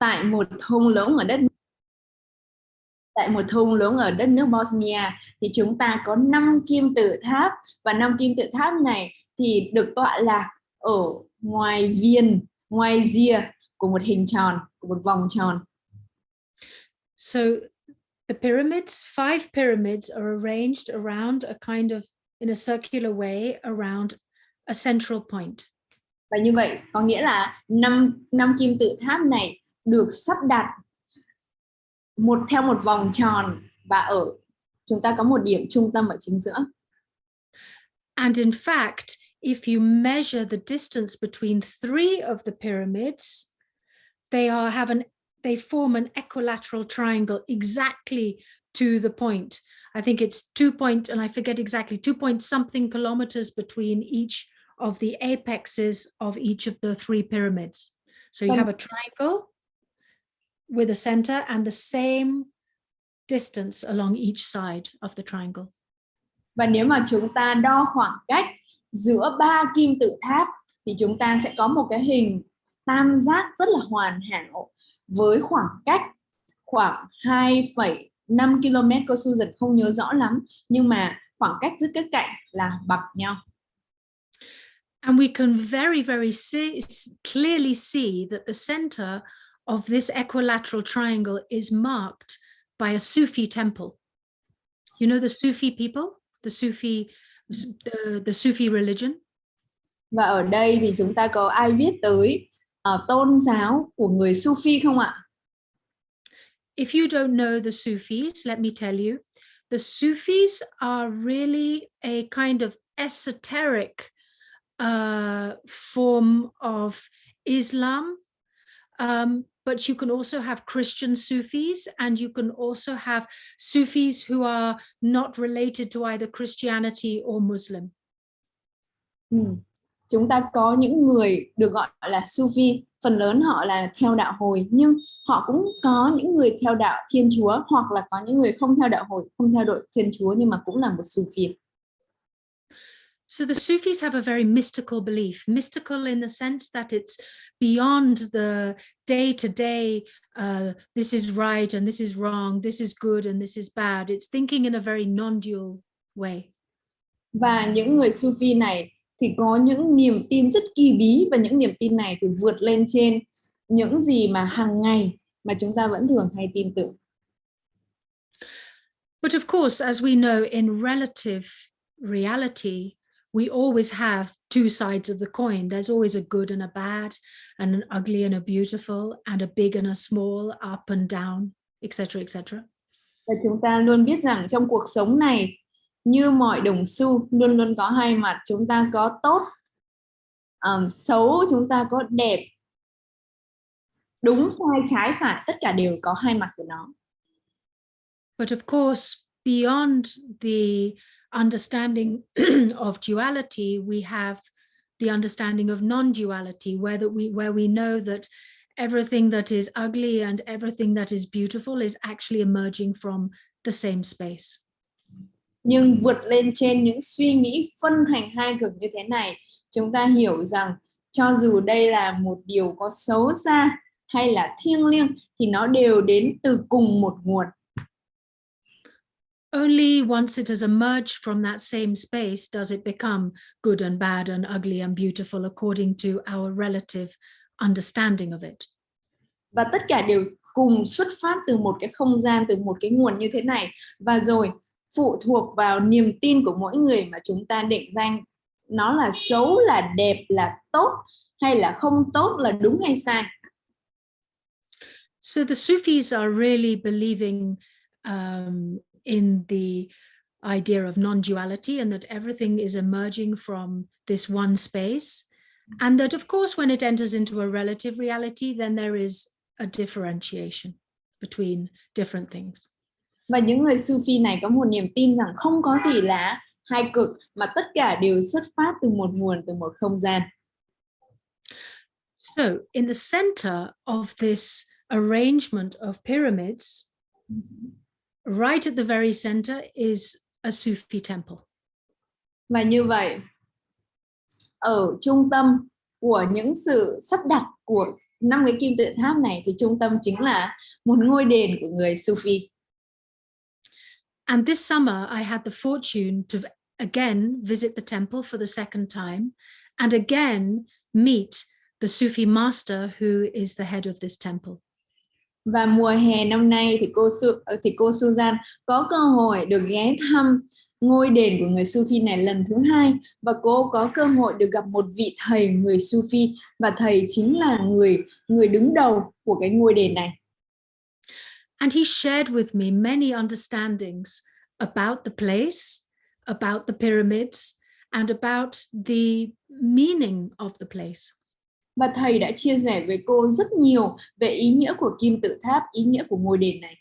tại một thung lũng ở đất nước Bosnia thì chúng ta có 5 kim tự tháp, và 5 kim tự tháp này thì được tọa lạc ở ngoài rìa của một hình tròn, của một vòng tròn. So the pyramids, 5 pyramids are arranged around a kind of in a circular way around a central point. Và như vậy có nghĩa là năm kim tự tháp này được sắp đặt theo một vòng tròn, và chúng ta có một điểm trung tâm ở chính giữa. And in fact, if you measure the distance between 3 of the pyramids, they form an equilateral triangle exactly to the point. I think it's 2 point, and I forget exactly, 2 point something kilometers between each of the apexes of each of the 3 pyramids. So you have a triangle with a center and the same distance along each side of the triangle. Và nếu mà chúng ta đo khoảng cách giữa 3 kim tự tháp thì chúng ta sẽ có một cái hình tam giác rất là hoàn hảo với khoảng cách khoảng 2,5 km. Cô Susan không nhớ rõ lắm, nhưng mà khoảng cách giữa các cạnh là bằng nhau. And we can very, very clearly see that the center of this equilateral triangle is marked by a Sufi temple. You know the Sufi people, the Sufi religion. Và ở đây thì chúng ta có ai biết tới tôn giáo của người Sufi không ạ? If you don't know the Sufis, let me tell you, the Sufis are really a kind of esoteric form of Islam, but you can also have Christian Sufis, and you can also have Sufis who are not related to either Christianity or Muslim. Chúng ta có những người được gọi là Sufi, phần lớn họ là theo đạo Hồi, nhưng họ cũng có những người theo đạo Thiên Chúa, hoặc là có những người không theo đạo Hồi, không theo đạo Thiên Chúa nhưng mà cũng là một Sufi. So the Sufis have a very mystical belief, mystical in the sense that it's beyond the day-to-day, this is right and this is wrong, this is good and this is bad. It's thinking in a very non-dual way. Và những người Sufi này thì có những niềm tin rất kỳ bí, và những niềm tin này thì vượt lên trên những gì mà hàng ngày mà chúng ta vẫn thường hay tin tưởng. But of course, as we know, in relative reality, we always have two sides of the coin. There's always a good and a bad, and an ugly and a beautiful, and a big and a small, up and down, etc., etc. Và chúng ta luôn biết rằng trong cuộc sống này, như mọi đồng xu, luôn luôn có hai mặt. Chúng ta có tốt, xấu, chúng ta có đẹp, đúng, sai, trái, phải, tất cả đều có hai mặt của nó. But of course, beyond the understanding of duality, we have the understanding of non-duality, where we know that everything that is ugly and everything that is beautiful is actually emerging from the same space. Nhưng vượt lên trên những suy nghĩ phân thành hai cực như thế này, chúng ta hiểu rằng cho dù đây là một điều có xấu xa hay là thiêng liêng thì nó đều đến từ cùng một nguồn. Only once it has emerged from that same space does it become good and bad and ugly and beautiful according to our relative understanding of it. Và tất cả đều cùng xuất phát từ một cái không gian, từ một cái nguồn như thế này, và rồi phụ thuộc vào niềm tin của mỗi người mà chúng ta định danh nó là xấu, là đẹp, là tốt hay là không tốt, là đúng hay sai. So the Sufis are really believing in the idea of non-duality, and that everything is emerging from this one space, and that of course when it enters into a relative reality, then there is a differentiation between different things. Và những người Sufi này có một niềm tin rằng không có gì là hai cực, mà tất cả đều xuất phát từ một nguồn, từ một không gian. So in the center of this arrangement of pyramids, right at the very center is a Sufi temple. Và như vậy, ở trung tâm của những sự sắp đặt của 5 cái kim tự tháp này thì trung tâm chính là một ngôi đền của người Sufi. And this summer, I had the fortune to again visit the temple for the second time and again meet the Sufi master who is the head of this temple. Và mùa hè năm nay thì cô Susan có cơ hội được ghé thăm ngôi đền của người Sufi này lần thứ hai, và cô có cơ hội được gặp một vị thầy người Sufi, và thầy chính là người đứng đầu của cái ngôi đền này. And he shared with me many understandings about the place, about the pyramids, and about the meaning of the place. Và thầy đã chia sẻ với cô rất nhiều về ý nghĩa của kim tự tháp, ý nghĩa của ngôi đền này.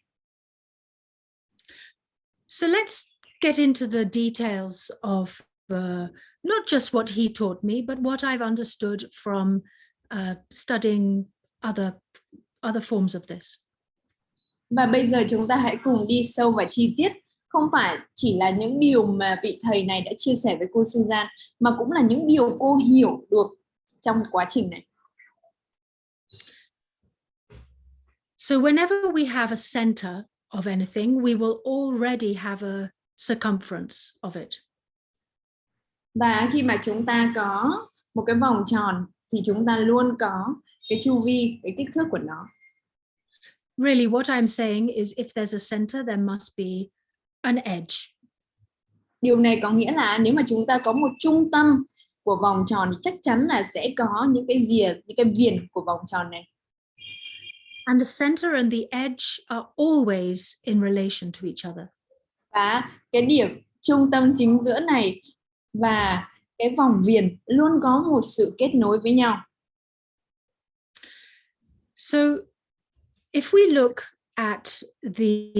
So let's get into the details of not just what he taught me, but what I've understood from studying other forms of this. Và bây giờ chúng ta hãy cùng đi sâu vào chi tiết, không phải chỉ là những điều mà vị thầy này đã chia sẻ với cô Susan, mà cũng là những điều cô hiểu được trong quá trình này. So whenever we have a center of anything, we will already have a circumference of it. Và khi mà chúng ta có một cái vòng tròn thì chúng ta luôn có cái chu vi, cái kích thước của nó. Really, what I'm saying is if there's a center, there must be an edge. Điều này có nghĩa là nếu mà chúng ta có một trung tâm của vòng tròn thì chắc chắn là sẽ có những cái rìa, những cái viền của vòng tròn này. And the center and the edge are always in relation to each other. Và cái điểm trung tâm chính giữa này và cái vòng viền luôn có một sự kết nối với nhau. So if we look at the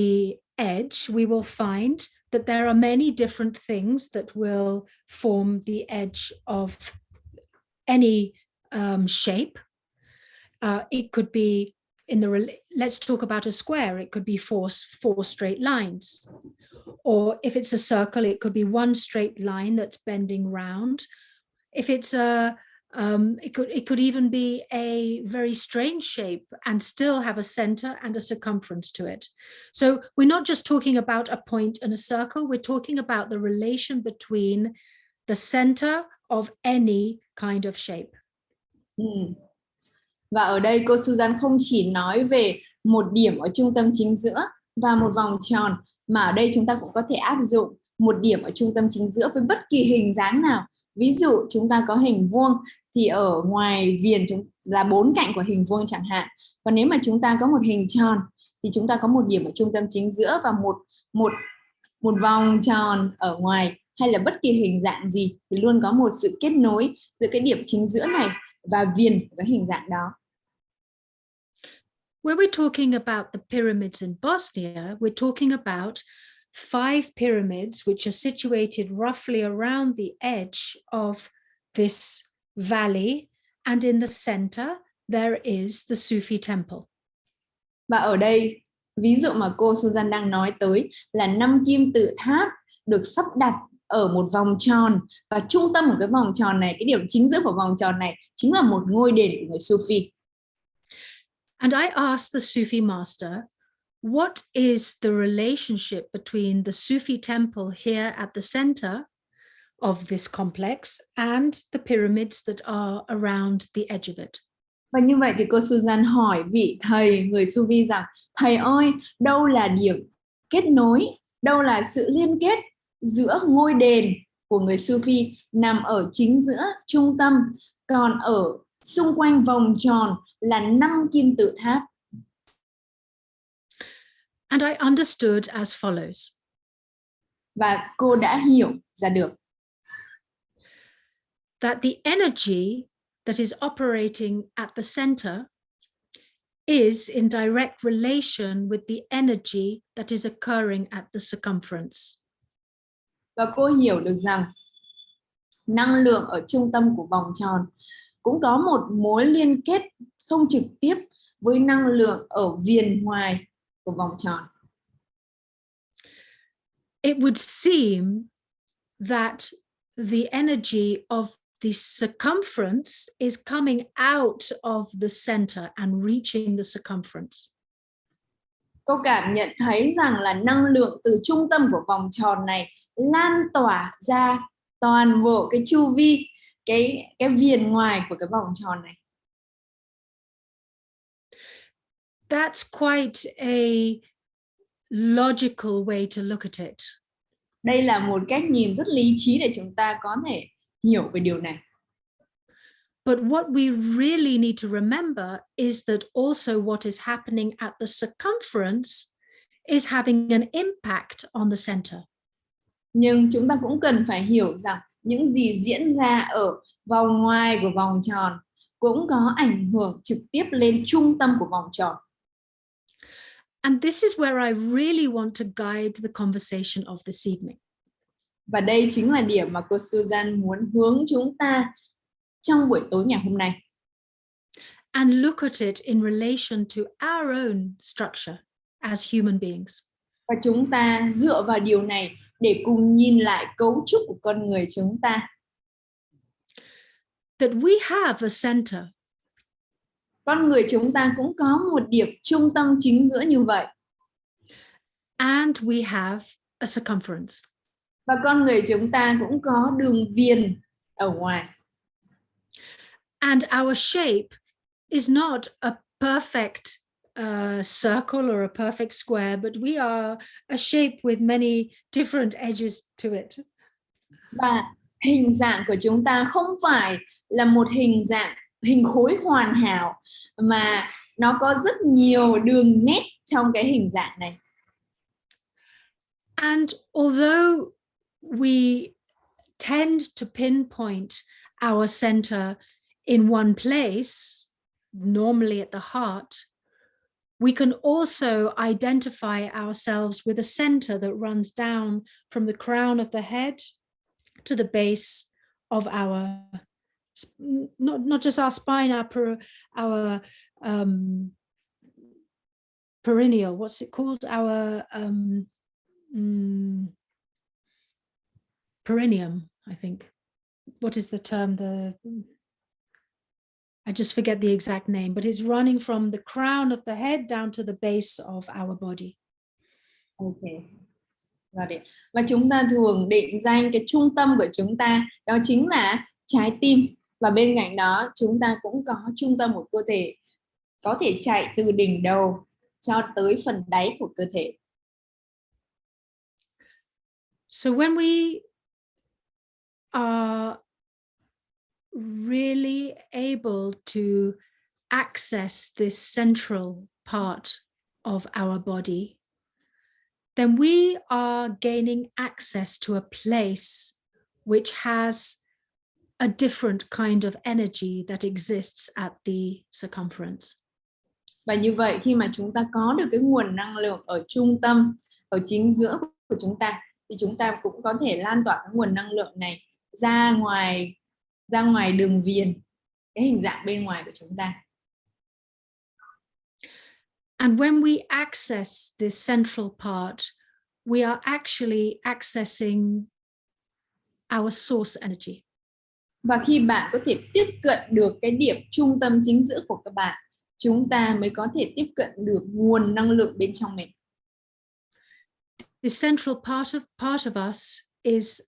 edge, we will find that there are many different things that will form the edge of any shape. It could be let's talk about a square. It could be four straight lines. Or if it's a circle, it could be one straight line that's bending round. If it's it could even be a very strange shape and still have a center and a circumference to it. So we're not just talking about a point and a circle, we're talking about the relation between the center of any kind of shape. Và ở đây cô Susan không chỉ nói về một điểm ở trung tâm chính giữa và một vòng tròn, mà ở đây chúng ta cũng có thể áp dụng một điểm ở trung tâm chính giữa với bất kỳ hình dáng nào. Ví dụ chúng ta có hình vuông thì ở ngoài viền là 4 cạnh của hình vuông chẳng hạn. Còn nếu mà chúng ta có một hình tròn thì chúng ta có một điểm ở trung tâm chính giữa và một vòng tròn ở ngoài, hay là bất kỳ hình dạng gì thì luôn có một sự kết nối giữa cái điểm chính giữa này và viền của cái hình dạng đó. When we're talking about the pyramids in Bosnia, we're talking about 5 pyramids which are situated roughly around the edge of this valley, and in the center there is the Sufi temple. Và ở đây, ví dụ mà cô Susan đang nói tới là 5 kim tự tháp được sắp đặt ở một vòng tròn, và trung tâm của cái vòng tròn này, cái điểm chính giữa của vòng tròn này chính là một ngôi đền của người Sufi. And I asked the Sufi master, what is the relationship between the Sufi temple here at the center of this complex and the pyramids that are around the edge of it? Và như vậy thì cô Susan hỏi vị thầy người Sufi rằng, thầy ơi, đâu là điểm kết nối, đâu là sự liên kết giữa ngôi đền của người Sufi nằm ở chính giữa trung tâm, còn ở xung quanh vòng tròn là 5 kim tự tháp. And I understood as follows. Và cô đã hiểu ra được that the energy that is operating at the center is in direct relation with the energy that is occurring at the circumference. Và cô hiểu được rằng năng lượng ở trung tâm của vòng tròn cũng có một mối liên kết không trực tiếp với năng lượng ở viền ngoài của vòng tròn. It would seem that the energy of the circumference is coming out of the center and reaching the circumference. Cô cảm nhận thấy rằng là năng lượng từ trung tâm của vòng tròn này lan tỏa ra toàn bộ cái chu vi, cái viền ngoài của cái vòng tròn này. That's quite a logical way to look at it. Đây là một cách nhìn rất lý trí để chúng ta có thể hiểu về điều này. But what we really need to remember is that also what is happening at the circumference is having an impact on the center. Nhưng chúng ta cũng cần phải hiểu rằng những gì diễn ra ở vòng ngoài của vòng tròn cũng có ảnh hưởng trực tiếp lên trung tâm của vòng tròn. And this is where I really want to guide the conversation of this evening. Và đây chính là điểm mà cô Susan muốn hướng chúng ta trong buổi tối ngày hôm nay. And look at it in relation to our own structure as human beings. Và chúng ta dựa vào điều này để cùng nhìn lại cấu trúc của con người chúng ta. That we have a center. Con người chúng ta cũng có một điểm trung tâm chính giữa như vậy. And we have a circumference. Và con người chúng ta cũng có đường viền ở ngoài. And our shape is not a perfect circle or a perfect square, but we are a shape with many different edges to it. Và hình dạng của chúng ta không phải là một hình khối hoàn hảo, mà nó có rất nhiều đường nét trong cái hình dạng này. And although we tend to pinpoint our center in one place, normally at the heart, we can also identify ourselves with a center that runs down from the crown of the head to the base of our, not just our spine, our perineal, what's it called? Our perineum, I think. What is the term? I just forget the exact name, but it's running from the crown of the head down to the base of our body. Okay. Và chúng ta thường định danh cái trung tâm của chúng ta đó chính là trái tim, và bên cạnh đó chúng ta cũng có trung tâm của cơ thể, có thể chạy từ đỉnh đầu cho tới phần đáy của cơ thể. So when we are really able to access this central part of our body, then we are gaining access to a place which has a different kind of energy that exists at the circumference. Và như vậy khi mà chúng ta có được cái nguồn năng lượng ở trung tâm, ở chính giữa của chúng ta, thì chúng ta cũng có thể lan tỏa cái nguồn năng lượng này ra ngoài đường viền, cái hình dạng bên ngoài của chúng ta. And when we access this central part, we are actually accessing our source energy. Và khi bạn có thể tiếp cận được cái điểm trung tâm chính giữa của các bạn, chúng ta mới có thể tiếp cận được nguồn năng lượng bên trong mình. The central part of us is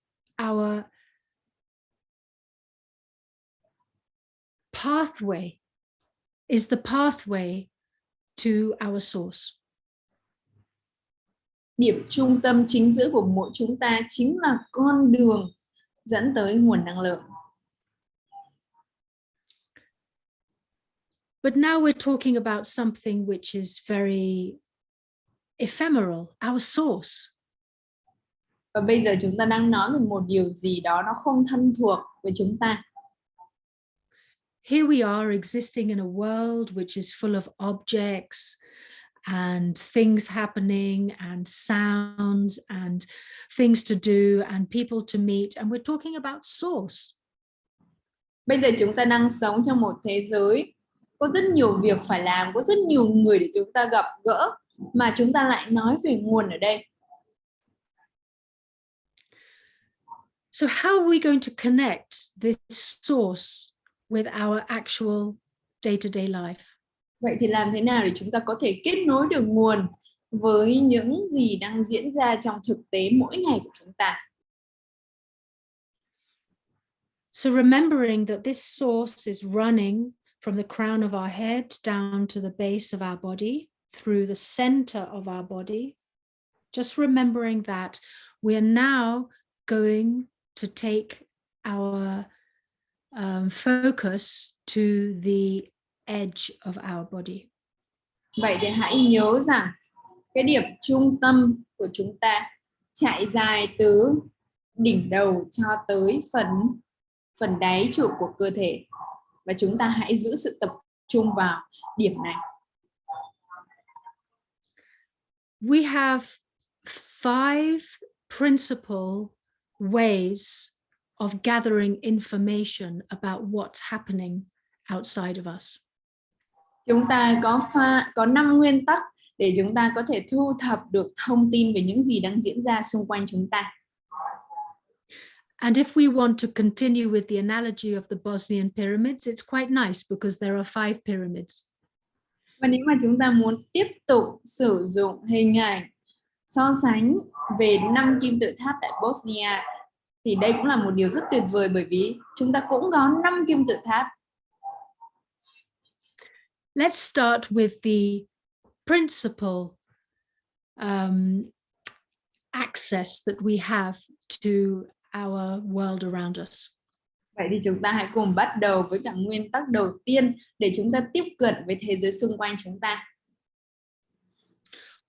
our pathway, is the pathway to our source. Điểm trung tâm chính giữa của mỗi chúng ta chính là con đường dẫn tới nguồn năng lượng. But now we're talking about something which is very ephemeral, our source. Và bây giờ chúng ta đang nói về một điều gì đó nó không thân thuộc với chúng ta. Here we are existing in a world which is full of objects and things happening and sounds and things to do and people to meet, and we're talking about source. Bây giờ chúng ta đang sống trong một thế giới có rất nhiều việc phải làm, có rất nhiều người để chúng ta gặp gỡ, mà chúng ta lại nói về nguồn ở đây. So how are we going to connect this source with our actual day-to-day life? Vậy thì làm thế nào để chúng ta có thể kết nối được nguồn với những gì đang diễn ra trong thực tế mỗi ngày của chúng ta? So remembering that this source is running from the crown of our head down to the base of our body, through the center of our body, just remembering that we are now going to take our focus to the edge of our body. Vậy thì hãy nhớ rằng cái điểm trung tâm của chúng ta chạy dài từ đỉnh đầu cho tới phần đáy trụ của cơ thể, và chúng ta hãy giữ sự tập trung vào điểm này. We have 5 principal ways of gathering information about what's happening outside of us. Chúng ta có 5 nguyên tắc để chúng ta có thể thu thập được thông tin về những gì đang diễn ra xung quanh chúng ta. And if we want to continue with the analogy of the Bosnian pyramids, it's quite nice because there are 5 pyramids. Và nếu mà chúng ta muốn tiếp tục sử dụng hình ảnh so sánh về 5 kim tự tháp tại Bosnia, thì đây cũng là một điều rất tuyệt vời, bởi vì chúng ta cũng có 5 kim tự tháp. Let's start with the principal access that we have to our world around us. Vậy thì chúng ta hãy cùng bắt đầu với cả nguyên tắc đầu tiên để chúng ta tiếp cận với thế giới xung quanh chúng ta.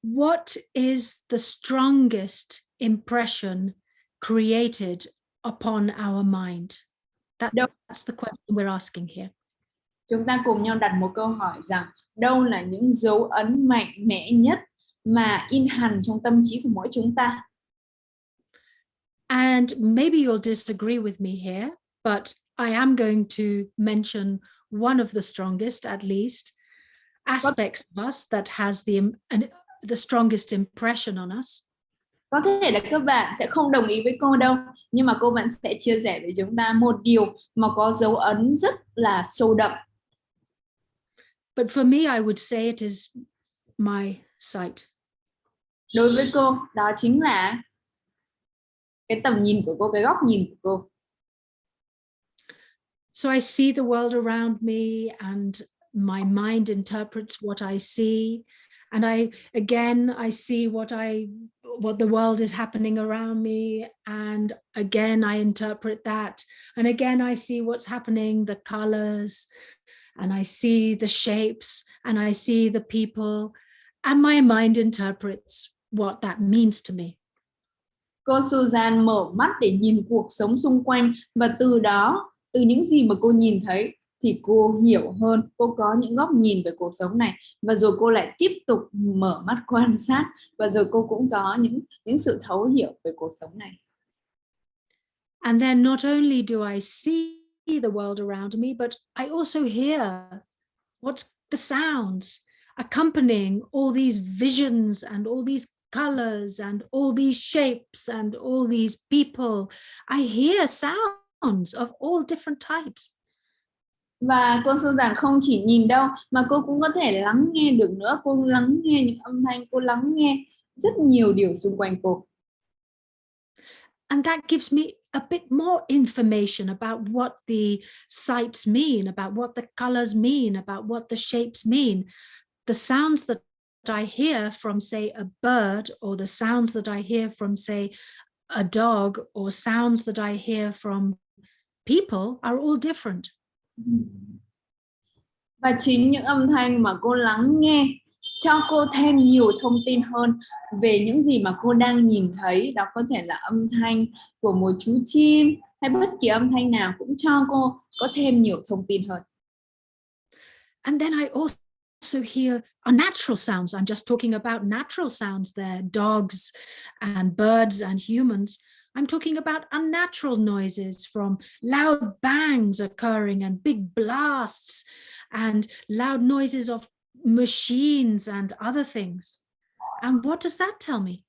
What is the strongest impression created upon our mind? That's the question we're asking here. Chúng ta cùng nhau đặt một câu hỏi rằng đâu là những dấu ấn mạnh mẽ nhất mà in hằn trong tâm trí của mỗi chúng ta? And maybe you'll disagree with me here, but I am going to mention one of the strongest, at least, aspects of us that has the strongest impression on us. Có thể là các bạn sẽ không đồng ý với cô đâu, nhưng mà cô vẫn sẽ chia sẻ với chúng ta một điều mà có dấu ấn rất là sâu đậm. But for me, I would say it is my sight. Đối với cô, đó chính là cái tầm nhìn của cô, cái góc nhìn của cô. So I see the world around me and my mind interprets what I see. And I see what the world is happening around me. And again, I interpret that. And again, I see what's happening, the colors, and I see the shapes, and I see the people. And my mind interprets what that means to me. Cô Susan mở mắt để nhìn cuộc sống xung quanh, và từ đó, từ những gì mà cô nhìn thấy thì cô hiểu hơn, cô có những góc nhìn về cuộc sống này, và rồi cô lại tiếp tục mở mắt quan sát, và rồi cô cũng có những sự thấu hiểu về cuộc sống này. And then not only do I see the world around me, but I also hear what's the sounds accompanying all these visions and all these colors and all these shapes and all these people. I hear sounds of all different types. Và cô Susan không chỉ nhìn đâu, mà cô cũng có thể lắng nghe được nữa. Cô lắng nghe những âm thanh, cô lắng nghe rất nhiều điều xung quanh cô. And that gives me a bit more information about what the sights mean, about what the colors mean, about what the shapes mean. The sounds that I hear from, say, a bird, or the sounds that I hear from, say, a dog, or sounds that I hear from people are all different. Và chính những âm thanh mà cô lắng nghe cho cô thêm nhiều thông tin hơn về những gì mà cô đang nhìn thấy. Đó có thể là âm thanh của một chú chim hay bất kỳ âm thanh nào cũng cho cô có thêm nhiều thông tin hơn. And then I also hear unnatural sounds. I'm just talking about natural sounds there, dogs and birds and humans. I'm talking about unnatural noises, from loud bangs occurring and big blasts and loud noises of machines and other things. And what does that tell me?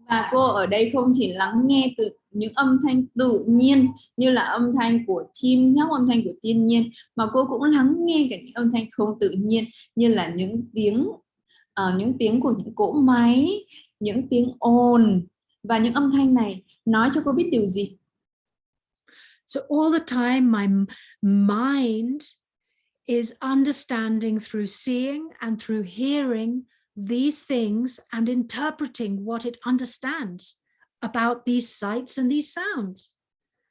Và cô ở đây không chỉ lắng nghe từ những âm thanh tự nhiên như là âm thanh của chim nhóc, âm thanh của thiên nhiên, mà cô cũng lắng nghe cả những âm thanh không tự nhiên như là những tiếng của những cỗ máy, những tiếng ồn, và những âm thanh này nói cho cô biết điều gì? So all the time my mind is understanding through seeing and through hearing these things and interpreting what it understands about these sights and these sounds.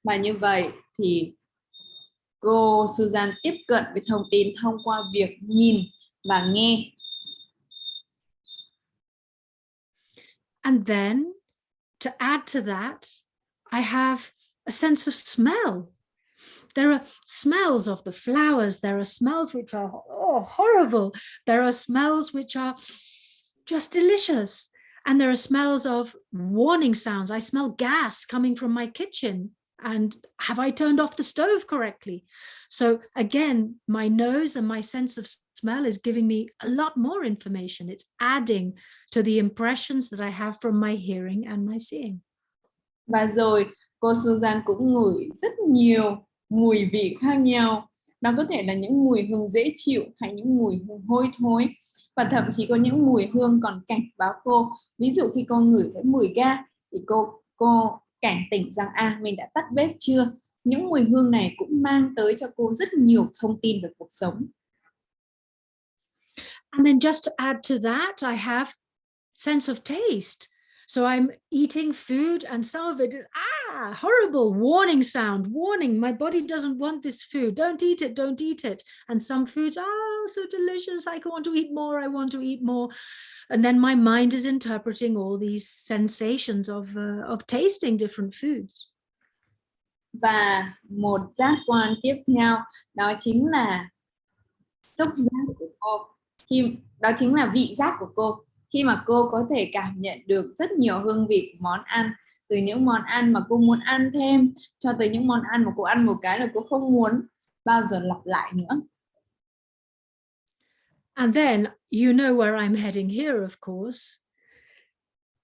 Và như vậy thì cô Susan tiếp cận với thông tin thông qua việc nhìn và nghe. And then to add to that, I have a sense of smell. There are smells of the flowers. There are smells which are horrible. There are smells which are just delicious. And there are smells of warning sounds. I smell gas coming from my kitchen. And have I turned off the stove correctly? So again, my nose and my sense of smell is giving me a lot more information. It's adding to the impressions that I have from my hearing and my seeing. Và rồi cô Susan cũng ngửi rất nhiều mùi vị khác nhau. Nó có thể là những mùi hương dễ chịu hay những mùi hương hôi thối. Và thậm chí có những mùi hương còn cảnh báo cô. Ví dụ khi cô ngửi thấy mùi ga thì cô cảnh tỉnh rằng mình đã tắt bếp chưa. Những mùi hương này cũng mang tới cho cô rất nhiều thông tin về cuộc sống. And then just to add to that, I have sense of taste. So I'm eating food and some of it is, horrible, warning sound, warning, my body doesn't want this food, don't eat it, don't eat it. And some foods, so delicious, I want to eat more, I want to eat more. And then my mind is interpreting all these sensations of tasting different foods. Và một giác quan tiếp theo đó chính là xúc giác của cô. Đó chính là vị giác của cô. Khi mà cô có thể cảm nhận được rất nhiều hương vị của món ăn, từ những món ăn mà cô muốn ăn thêm cho tới những món ăn mà cô ăn một cái là cô không muốn bao giờ lặp lại nữa. And then you know where I'm heading here, of course.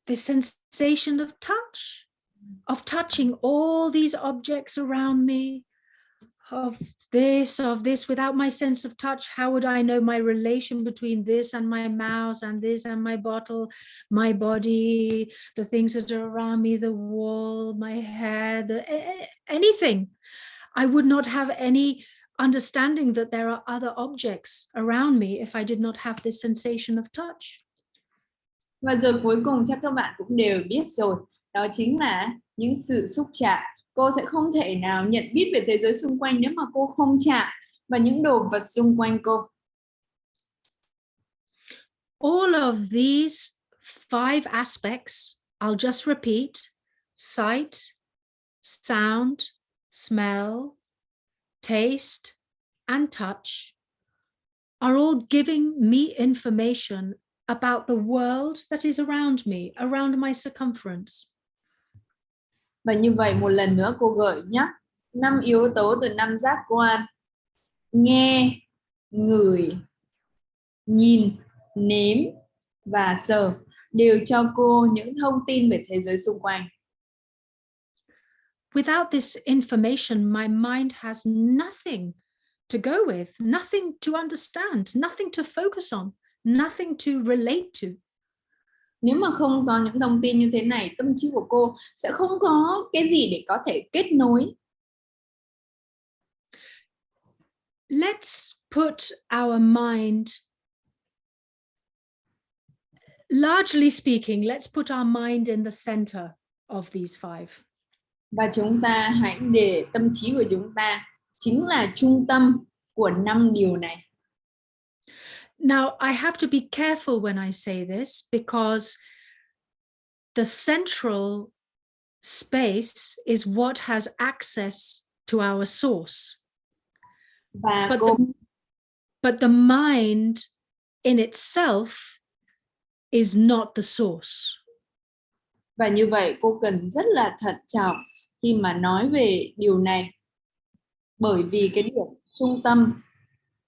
The sensation of touch, of touching all these objects around me, of this, without my sense of touch, how would I know my relation between this and my mouth and this and my bottle, my body, the things that are around me, the wall, my hair, anything. I would not have any understanding that there are other objects around me if I did not have this sensation of touch. Và rồi cuối cùng chắc các bạn cũng đều biết rồi, đó chính là những sự xúc chạm. Cô sẽ không thể nào nhận biết về thế giới xung quanh nếu mà cô không chạm vào những đồ vật xung quanh cô. All of these 5 aspects, I'll just repeat: sight, sound, smell, taste, and touch, are all giving me information about the world that is around me, around my circumference. Và như vậy một lần nữa cô gợi nhắc 5 yếu tố từ 5 giác quan: nghe, ngửi, nhìn, nếm và sờ đều cho cô những thông tin về thế giới xung quanh. Without this information, my mind has nothing to go with, nothing to understand, nothing to focus on, nothing to relate to. Nếu mà không có những thông tin như thế này, tâm trí của cô sẽ không có cái gì để có thể kết nối. Let's put our mind, largely speaking, let's put our mind in the center of these 5. Và chúng ta hãy để tâm trí của chúng ta chính là trung tâm của 5 điều này. Now, I have to be careful when I say this because the central space is what has access to our source. Và but the mind in itself is not the source. Và như vậy cô cần rất là thận trọng khi mà nói về điều này. Bởi vì cái điểm trung tâm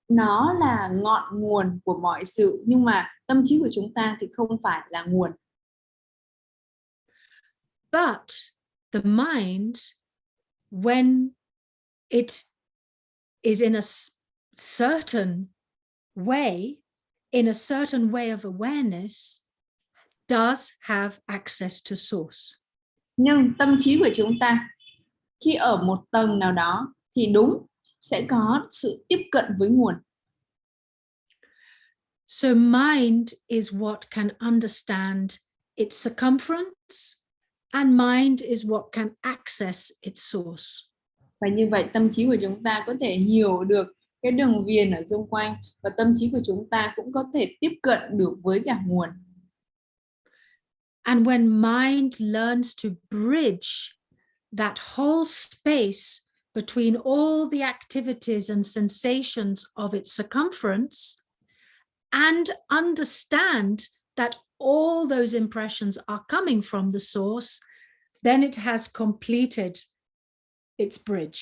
nó là ngọn nguồn của mọi sự, nhưng mà tâm trí của chúng ta thì không phải là nguồn. But the mind, when it is in a certain way, in a certain way of awareness, does have access to source. Nhưng tâm trí của chúng ta khi ở một tầng nào đó thì đúng sẽ có sự tiếp cận với nguồn. So mind is what can understand its circumference, and mind is what can access its source. Và như vậy tâm trí của chúng ta có thể hiểu được cái đường viền ở xung quanh, và tâm trí của chúng ta cũng có thể tiếp cận được với cả nguồn. And when mind learns to bridge that whole space between all the activities and sensations of its circumference, and understand that all those impressions are coming from the source, then it has completed its bridge.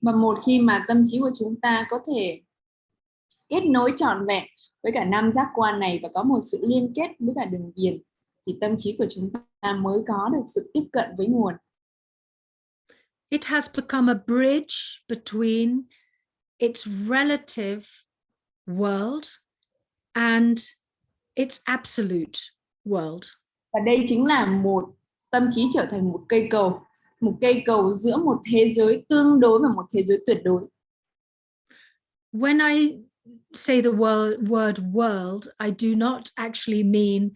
Và một khi mà tâm trí của chúng ta có thể kết nối trọn vẹn với cả năm giác quan này và có một sự liên kết với cả đường viền, thì tâm trí của chúng ta mới có được sự tiếp cận với nguồn. It has become a bridge between its relative world and its absolute world. Và đây chính là một tâm trí trở thành một cây cầu giữa một thế giới tương đối và một thế giới tuyệt đối. When I say the word world, I do not actually mean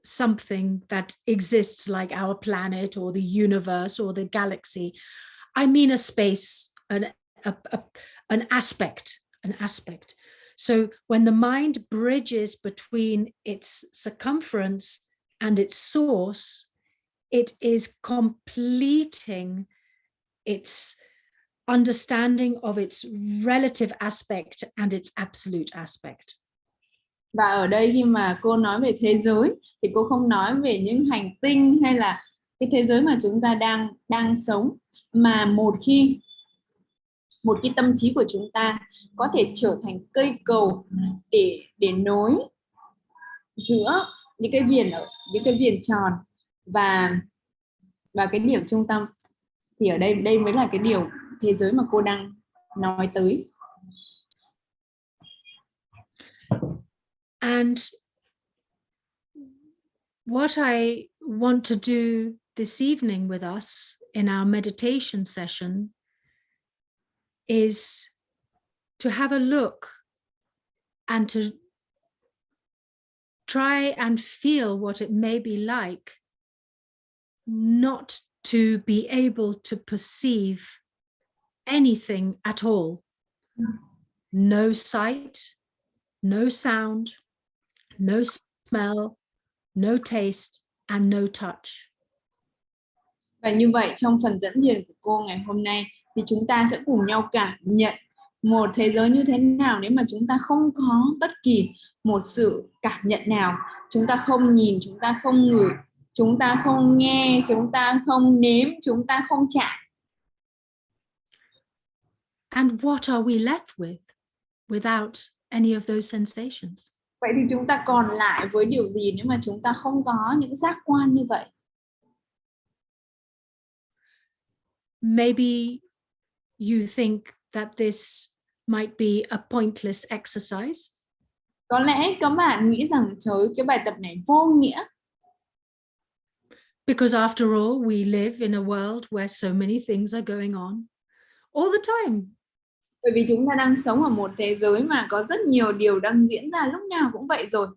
something that exists like our planet or the universe or the galaxy. I mean a space, an aspect. So when the mind bridges between its circumference and its source, it is completing its understanding of its relative aspect and its absolute aspect. Và ở đây khi mà cô nói về thế giới thì cô không nói về những hành tinh hay là cái thế giới mà chúng ta đang sống, mà một khi tâm trí của chúng ta có thể trở thành cây cầu để nối giữa những cái viền tròn và cái điểm trung tâm, thì ở đây mới là cái điều thế giới mà cô đang nói tới. And what I want to do this evening with us in our meditation session is to have a look and to try and feel what it may be like not to be able to perceive anything at all. No sight, no sound, no smell, no taste, and no touch. Và như vậy trong phần dẫn thiền của cô ngày hôm nay thì chúng ta sẽ cùng nhau cảm nhận một thế giới như thế nào nếu mà chúng ta không có bất kỳ một sự cảm nhận nào. Chúng ta không nhìn, chúng ta không ngửi, chúng ta không nghe, chúng ta không nếm, chúng ta không chạm. And what are we left with without any of those sensations? Vậy thì chúng ta còn lại với điều gì nếu mà chúng ta không có những giác quan như vậy? Maybe you think that this might be a pointless exercise. Có lẽ các bạn nghĩ rằng trời, cái bài tập này vô nghĩa. Because after all, we live in a world where so many things are going on all the time. Bởi vì chúng ta đang sống ở một thế giới mà có rất nhiều điều đang diễn ra, lúc nào cũng vậy rồi.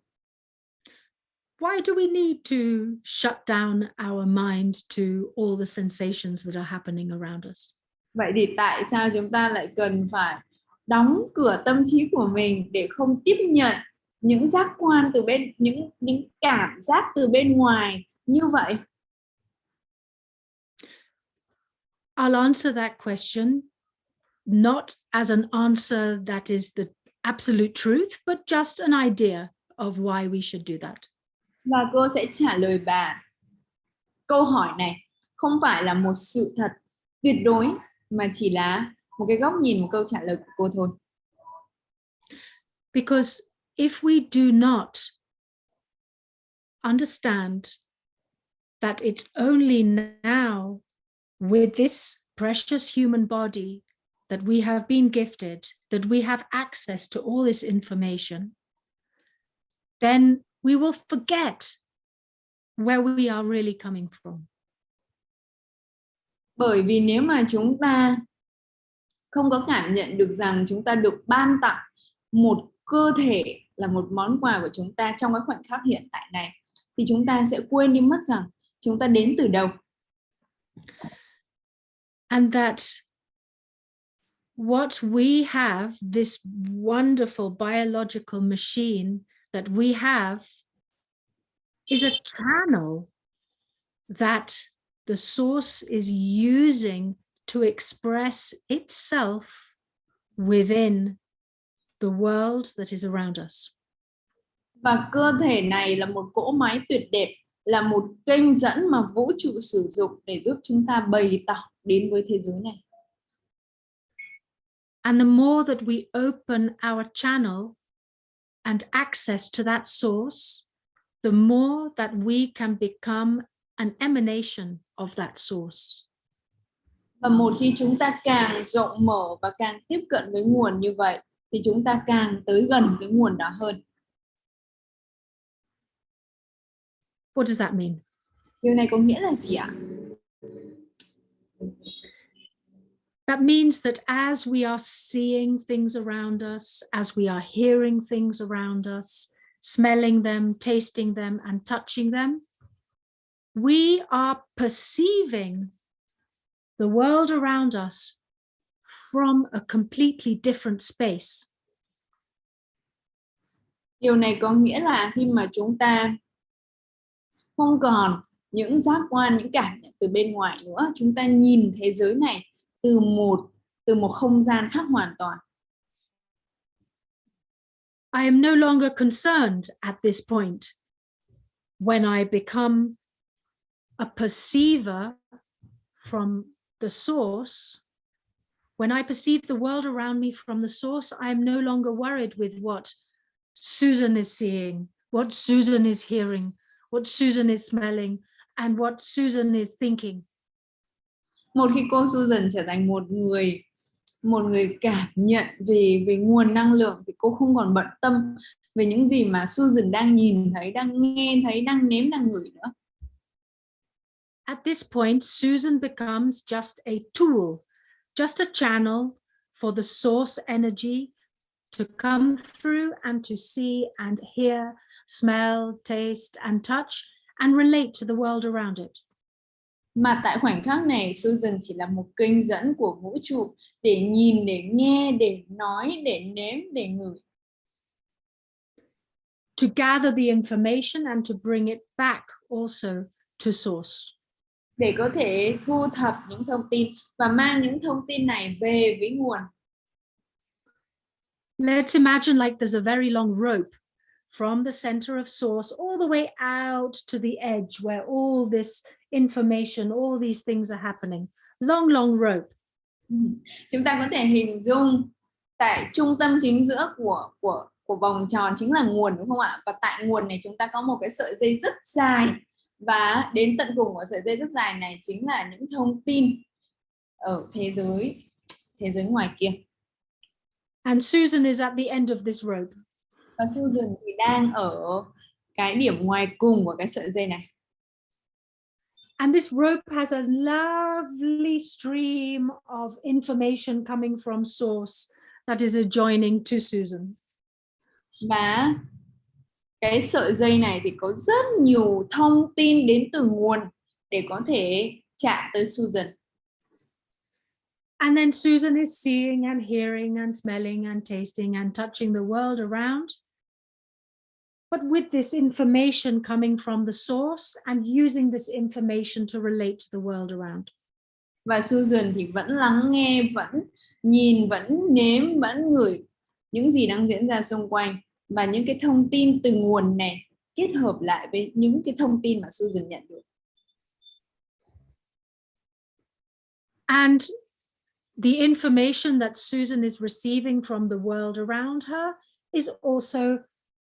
Why do we need to shut down our mind to all the sensations that are happening around us? Vậy thì tại sao chúng ta lại cần phải đóng cửa tâm trí của mình để không tiếp nhận những giác quan từ bên, những cảm giác từ bên ngoài như vậy? I'll answer that question not as an answer that is the absolute truth, but just an idea of why we should do that. Và cô sẽ trả lời bà câu hỏi này không phải là một sự thật tuyệt đối, mà chỉ là một cái góc nhìn, một câu trả lời của cô thôi. Because if we do not understand that it's only now with this precious human body that we have been gifted, that we have access to all this information, then we will forget where we are really coming from. Bởi vì nếu mà chúng ta không có cảm nhận được rằng chúng ta được ban tặng một cơ thể là một món quà của chúng ta trong cái khoảnh khắc hiện tại này, thì chúng ta sẽ quên đi mất rằng chúng ta đến từ đâu. And that what we have, this wonderful biological machine that we have, is a channel that the source is using to express itself within the world that is around us. Và cơ thể này là một cỗ máy tuyệt đẹp, là một kênh dẫn mà vũ trụ sử dụng để giúp chúng ta bày tỏ đến với thế giới này. And the more that we open our channel and access to that source, the more that we can become an emanation of that source. Và một khi chúng ta càng rộng mở và càng tiếp cận với nguồn như vậy, thì chúng ta càng tới gần cái nguồn đó hơn. What does that mean? Điều này có nghĩa là gì ạ? That means that as we are seeing things around us, as we are hearing things around us, smelling them, tasting them, and touching them, we are perceiving the world around us from a completely different space. Điều này có nghĩa là khi mà chúng ta không còn những giác quan, những cảm nhận từ bên ngoài nữa, chúng ta nhìn thế giới này từ một không gian khác hoàn toàn. I am no longer concerned at this point when I become a perceiver from the source. When I perceive the world around me from the source, I am no longer worried with what Susan is seeing, what Susan is hearing, what Susan is smelling, and what Susan is thinking. Một khi cô Susan trở thành một người cảm nhận về nguồn năng lượng, thì cô không còn bận tâm về những gì mà Susan đang nhìn thấy, đang nghe thấy, đang nếm, đang ngửi nữa. At this point, Susan becomes just a tool, just a channel for the source energy to come through and to see and hear, smell, taste, and touch, and relate to the world around it. Mà tại khoảnh khắc này, Susan chỉ là một kênh dẫn của vũ trụ để nhìn, để nghe, để nói, để nếm, để ngửi. To gather the information and to bring it back also to source. Để có thể thu thập những thông tin và mang những thông tin này về với nguồn. Let's imagine like there's a very long rope from the center of source all the way out to the edge where all this information, all these things are happening. Long, long rope. Chúng ta có thể hình dung tại trung tâm chính giữa của vòng tròn chính là nguồn, đúng không ạ? Và tại nguồn này chúng ta có một cái sợi dây rất dài, và đến tận cùng của sợi dây rất dài này chính là những thông tin ở thế giới ngoài kia. And Susan is at the end of this rope. Và Susan thì đang ở cái điểm ngoài cùng của cái sợi dây này. And this rope has a lovely stream of information coming from source that is adjoining to Susan. Và cái sợi dây này thì có rất nhiều thông tin đến từ nguồn để có thể chạm tới Susan. And then Susan is seeing and hearing and smelling and tasting and touching the world around. But with this information coming from the source and using this information to relate to the world around. Và Susan thì vẫn lắng nghe, vẫn nhìn, vẫn nếm, vẫn ngửi những gì đang diễn ra xung quanh. Và những cái thông tin từ nguồn này kết hợp lại với những cái thông tin mà Susan nhận được. And the information that Susan is receiving from the world around her is also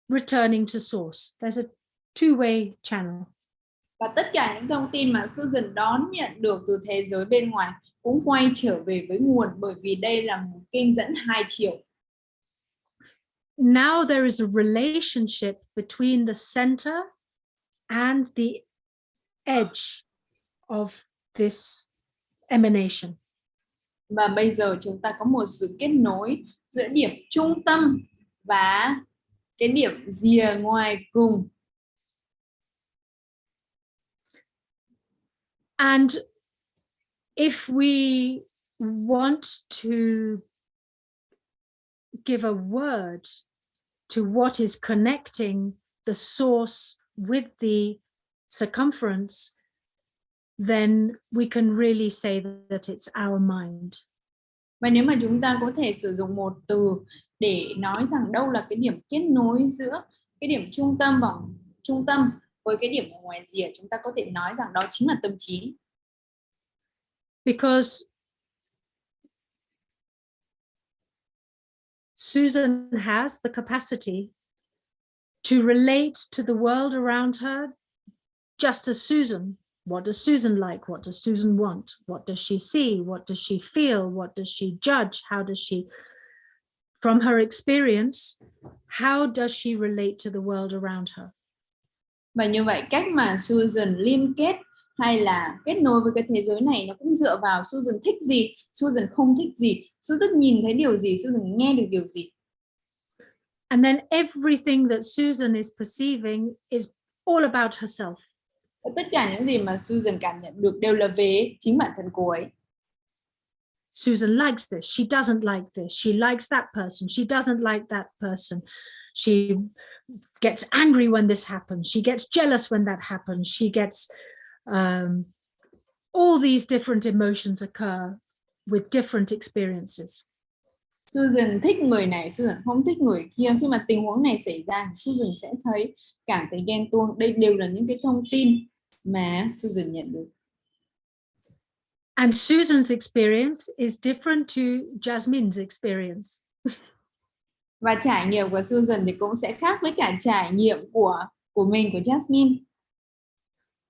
returning to source. There's a two-way channel. Và tất cả những thông tin mà Susan đón nhận được từ thế giới bên ngoài cũng quay trở về với nguồn, bởi vì đây là một kênh dẫn hai chiều. Now there is a relationship between the center and the edge of this emanation. Và bây giờ chúng ta có một sự kết nối giữa điểm trung tâm và cái điểm rìa ngoài cùng. And if we want to give a word to what is connecting the source with the circumference, then we can really say that it's our mind. Và nếu mà chúng ta có thể sử dụng một từ để nói rằng đâu là cái điểm kết nối giữa cái điểm trung tâm với cái điểm ở ngoài rìa, chúng ta có thể nói rằng đó chính là tâm trí. Because Susan has the capacity to relate to the world around her just as Susan. What does Susan like? What does Susan want? What does she see? What does she feel? What does she judge? How does she, from her experience, how does she relate to the world around her? Và như vậy cách mà Susan liên kết hay là kết nối với cái thế giới này nó cũng dựa vào Susan thích gì, Susan không thích gì, Susan nhìn thấy điều gì, Susan nghe được điều gì. And then everything that Susan is perceiving is all about herself. Và tất cả những gì mà Susan cảm nhận được đều là về chính bản thân cô ấy. Susan likes this, she doesn't like this, she likes that person, she doesn't like that person. She gets angry when this happens, she gets jealous when that happens, she gets all these different emotions occur with different experiences. Susan thích người này, Susan không thích người kia. Khi mà tình huống này xảy ra, Susan sẽ cảm thấy ghen tuông. Đây đều là những cái thông tin mà Susan nhận được. And Susan's experience is different to Jasmine's experience. Và trải nghiệm của Susan thì cũng sẽ khác với cả trải nghiệm của mình, của Jasmine.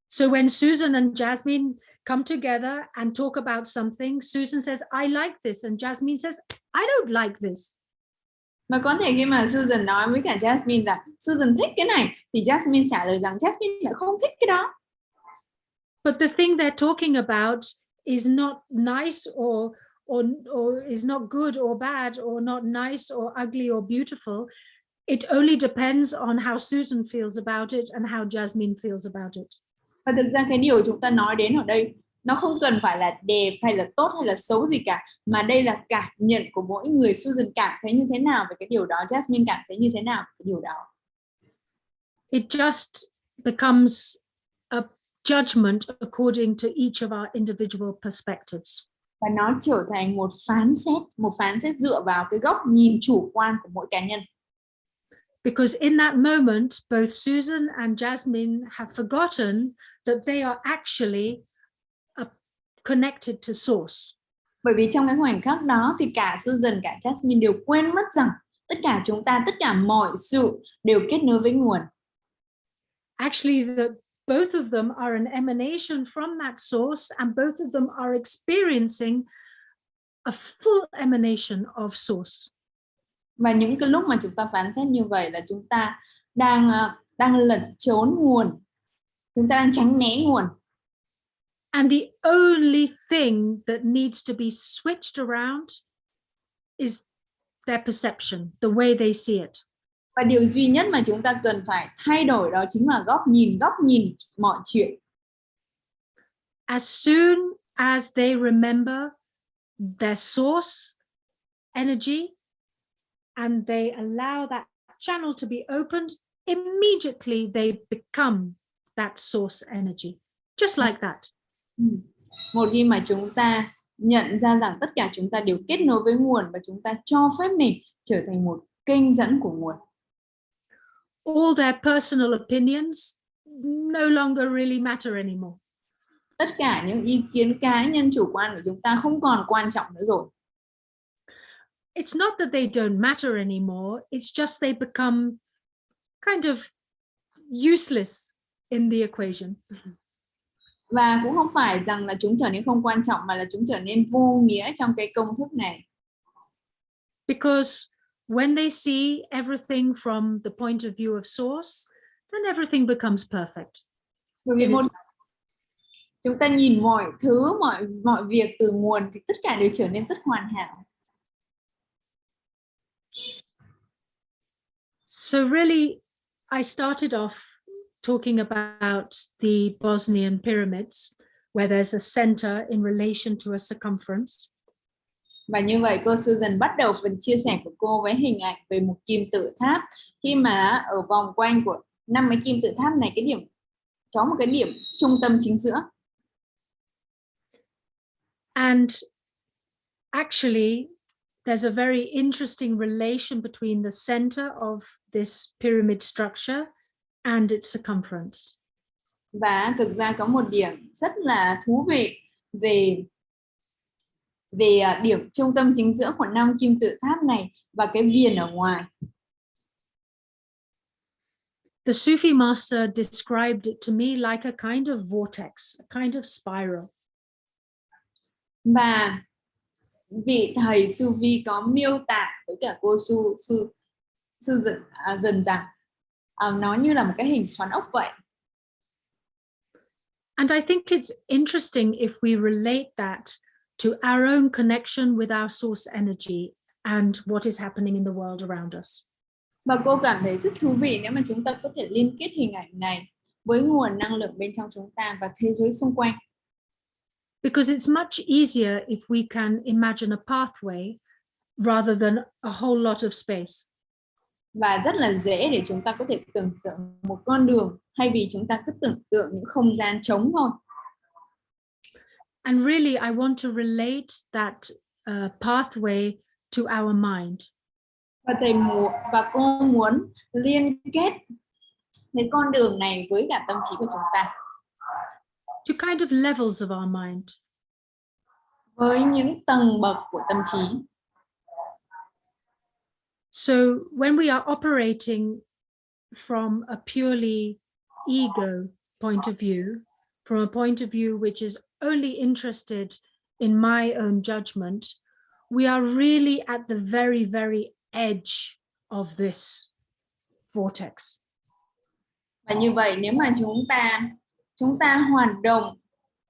So when Susan and Jasmine come together and talk about something, Susan says, I like this, and Jasmine says, I don't like this. Và có thể khi mà Susan nói với cả Jasmine rằng Susan thích cái này, thì Jasmine trả lời rằng Jasmine lại không thích cái đó. But the thing they're talking about is not nice or is not good or bad or not nice or ugly or beautiful. It only depends on how Susan feels about it and how Jasmine feels about it. Và thực ra cái điều chúng ta nói đến ở đây nó không cần phải là đẹp hay là tốt hay là xấu gì cả, mà đây là cảm nhận của mỗi người. Susan cảm thấy như thế nào về cái điều đó, Jasmine cảm thấy như thế nào về cái điều đó. It just becomes a judgment according to each of our individual perspectives. Và nó trở thành một phán xét dựa vào cái góc nhìn chủ quan của mỗi cá nhân. Because in that moment, both Susan and Jasmine have forgotten that they are actually connected to source. Bởi vì trong cái khoảnh khắc đó thì cả Susan, cả Jasmine đều quên mất rằng tất cả mọi sự đều kết nối với nguồn. Actually, both of them are an emanation from that source, and both of them are experiencing a full emanation of source. Và những cái lúc mà chúng ta phán xét như vậy là chúng ta đang lẩn trốn nguồn, chúng ta đang tránh né nguồn. And the only thing that needs to be switched around is their perception, the way they see it. Và điều duy nhất mà chúng ta cần phải thay đổi đó chính là góc nhìn mọi chuyện. As soon as they remember their source energy and they allow that channel to be opened, immediately they become that source energy, just like that. Một khi mà chúng ta nhận ra rằng tất cả chúng ta đều kết nối với nguồn và chúng ta cho phép mình trở thành một kênh dẫn của nguồn. All their personal opinions no longer really matter anymore. Tất cả những ý kiến cá nhân chủ quan của chúng ta không còn quan trọng nữa rồi. It's not that they don't matter anymore, it's just they become kind of useless. in the equation. Và cũng không phải rằng là chúng trở nên không quan trọng, mà là chúng trở nên vô nghĩa trong cái công thức này. Because when they see everything from the point of view of source, then everything becomes perfect. Bởi vì chúng ta nhìn mọi thứ, mọi việc từ nguồn thì tất cả đều trở nên rất hoàn hảo. So really, I started off talking about the Bosnian pyramids, where there's a center in relation to a circumference. Và như vậy cô Susan bắt đầu phần chia sẻ của cô với hình ảnh về một kim tự tháp, khi mà ở vòng quanh của 5 cái kim tự tháp này, cái điểm có một cái điểm trung tâm chính giữa. And actually, there's a very interesting relation between the center of this pyramid structure and its circumference. Và thực ra có một điểm rất là thú vị về điểm trung tâm chính giữa của 5 kim tự tháp này và cái viền ở ngoài. The Sufi master described it to me like a kind of vortex, a kind of spiral. Và vị thầy Sufi có miêu tả với cả cô dần rằng nó như là một cái hình xoắn ốc vậy. And I think it's interesting if we relate that to our own connection with our source energy and what is happening in the world around us. Và cô cảm thấy rất thú vị nếu mà chúng ta có thể liên kết hình ảnh này với nguồn năng lượng bên trong chúng ta và thế giới xung quanh. Because it's much easier if we can imagine a pathway rather than a whole lot of space. Và rất là dễ để chúng ta có thể tưởng tượng một con đường thay vì chúng ta cứ tưởng tượng những không gian trống thôi. And really, I want to relate that pathway to our mind. Và cô muốn liên kết cái con đường này với cả tâm trí của chúng ta. To kind of levels of our mind. Với những tầng bậc của tâm trí. So when we are operating from a purely ego point of view, from a point of view which is only interested in my own judgment, we are really at the very, very edge of this vortex. Và như vậy nếu mà chúng ta hoạt động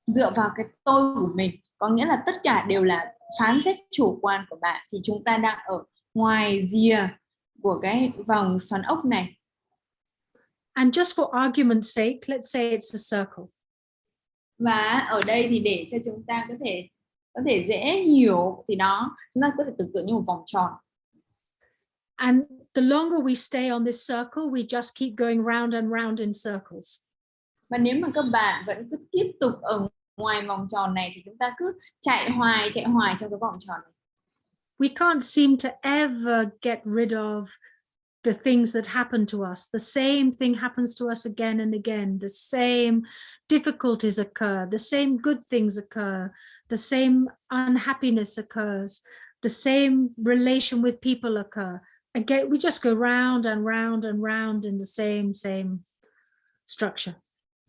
dựa vào cái tôi của mình, có nghĩa là tất cả đều là phán xét chủ quan của bạn, thì chúng ta đang ở ngoài rìa của cái vòng xoắn ốc này. And just for argument's sake, let's say it's a circle. Và ở đây thì để cho chúng ta có thể dễ hiểu thì chúng ta có thể tưởng tượng như một vòng tròn. And the longer we stay on this circle, we just keep going round and round in circles. Và nếu mà các bạn vẫn cứ tiếp tục ở ngoài vòng tròn này thì chúng ta cứ chạy hoài trong cái vòng tròn này. We can't seem to ever get rid of the things that happen to us. The same thing happens to us again and again. The same difficulties occur. The same good things occur. The same unhappiness occurs. The same relation with people occur. Again, we just go round and round and round in the same structure.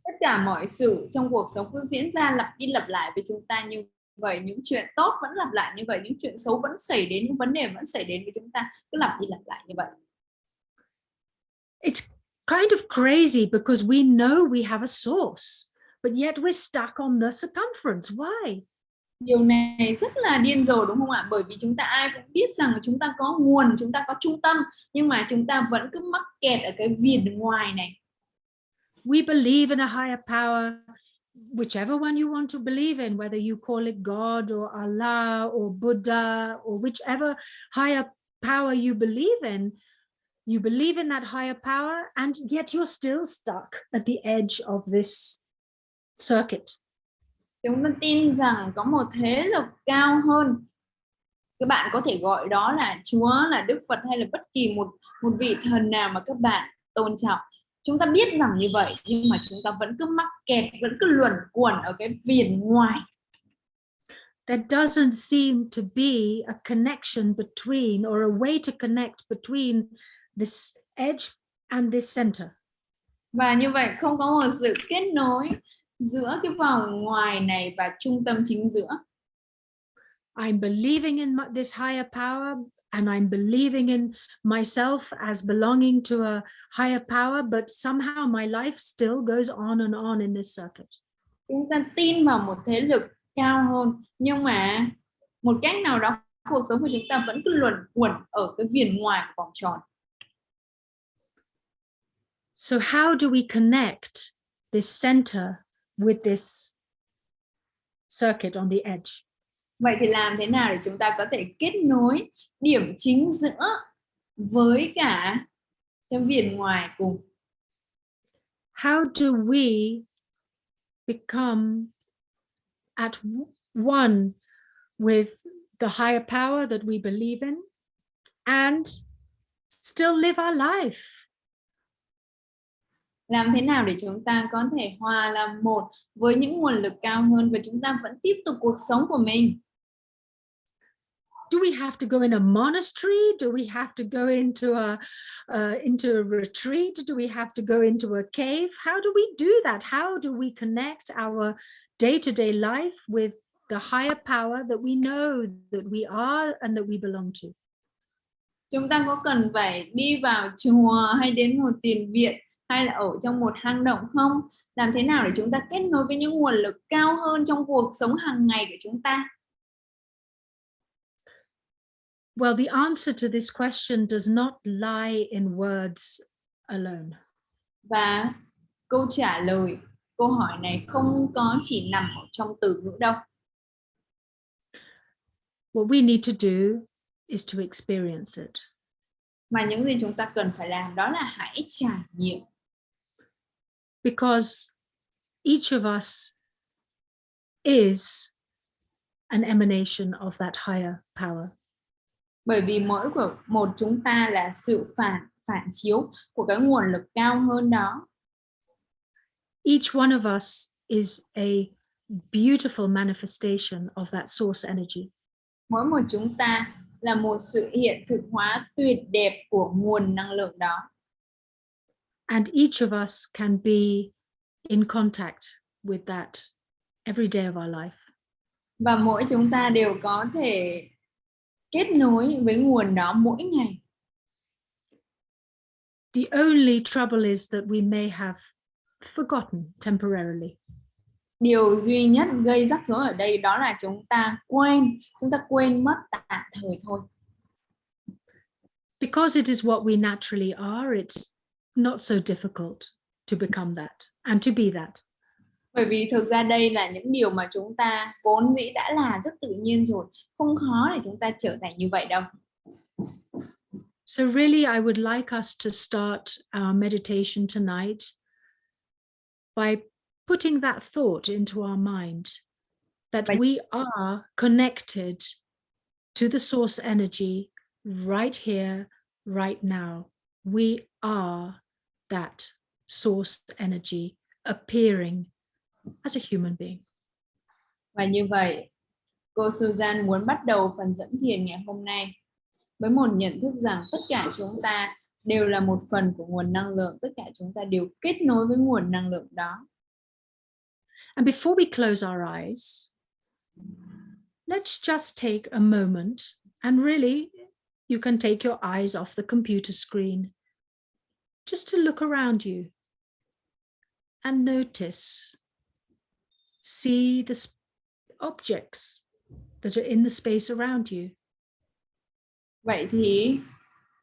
Tất cả mọi sự trong cuộc sống cứ diễn ra lặp đi lặp lại với chúng ta như vậy, những chuyện tốt vẫn lặp lại như vậy, những chuyện xấu vẫn xảy đến, những vấn đề vẫn xảy đến với chúng ta cứ lặp đi lặp lại như vậy. It's kind of crazy because we know we have a source, but yet we're stuck on the circumference. Why? Điều này rất là điên rồ đúng không ạ? Bởi vì chúng ta ai cũng biết rằng chúng ta có nguồn, chúng ta có trung tâm, nhưng mà chúng ta vẫn cứ mắc kẹt ở cái viền ngoài này. We believe in a higher power, whichever one you want to believe in, whether you call it God or Allah or Buddha or whichever higher power you believe in. You believe in that higher power, and yet you're still stuck at the edge of this circuit. Chúng ta tin rằng có một thế lực cao hơn. Các bạn có thể gọi đó là Chúa, là Đức Phật hay là bất kỳ một vị thần nào mà các bạn tôn trọng. Chúng ta biết rằng như vậy, nhưng mà chúng ta vẫn cứ mắc kẹt, vẫn cứ luẩn quẩn ở cái viền ngoài. There doesn't seem to be a connection between, or a way to connect between this edge and this center. Và như vậy không có một sự kết nối giữa cái vòng ngoài này và trung tâm chính giữa. I'm believing in this higher power, and I'm believing in myself as belonging to a higher power, but somehow my life still goes on and on in this circuit. Chúng ta tin vào một thế lực cao hơn, nhưng mà một cách nào đó cuộc sống của chúng ta vẫn cứ luẩn quẩn ở cái viền ngoài của vòng tròn. So how do we connect this center with this circuit on the edge? Vậy thì làm thế nào để chúng ta có thể kết nối điểm chính giữa với cả cái viền ngoài cùng? How do we become at one with the higher power that we believe in and still live our life? Làm thế nào để chúng ta có thể hòa làm một với những nguồn lực cao hơn và chúng ta vẫn tiếp tục cuộc sống của mình? Do we have to go in a monastery? Do we have to go into a retreat? Do we have to go into a cave? How do we do that? How do we connect our day-to-day life with the higher power that we know that we are and that we belong to? Chúng ta có cần phải đi vào chùa hay đến một thiền viện hay là ở trong một hang động không? Làm thế nào để chúng ta kết nối với những nguồn lực cao hơn trong cuộc sống hàng ngày của chúng ta? Well, the answer to this question does not lie in words alone. Và câu trả lời câu hỏi này không có chỉ nằm ở trong từ ngữ đâu. What we need to do is to experience it. Mà những gì chúng ta cần phải làm đó là hãy trải nghiệm. Because each of us is an emanation of that higher power. Bởi vì mỗi của một chúng ta là sự phản chiếu của cái nguồn lực cao hơn đó. Each one of us is a beautiful manifestation of that source energy. Mỗi một chúng ta là một sự hiện thực hóa tuyệt đẹp của nguồn năng lượng đó. And each of us can be in contact with that every day of our life. Và mỗi chúng ta đều có thể kết nối với nguồn đó mỗi ngày. The only trouble is that we may have forgotten temporarily. Điều duy nhất gây rắc rối ở đây đó là chúng ta quên mất tạm thời thôi. Because it is what we naturally are, it's not so difficult to become that and to be that. Bởi vì thực ra đây là những điều mà chúng ta vốn dĩ đã là rất tự nhiên rồi, không khó để chúng ta trở thành như vậy đâu. So really, I would like us to start our meditation tonight by putting that thought into our mind that we are connected to the source energy right here, right now. We are that source energy appearing as a human being. Và như vậy, cô Susan muốn bắt đầu phần dẫn thiền ngày hôm nay với một nhận thức rằng tất cả chúng ta đều là một phần của nguồn năng lượng, tất cả chúng ta đều kết nối với nguồn năng lượng đó. And before we close our eyes, let's just take a moment, and really you can take your eyes off the computer screen, just to look around you and notice, see the objects that are in the space around you. Vậy thì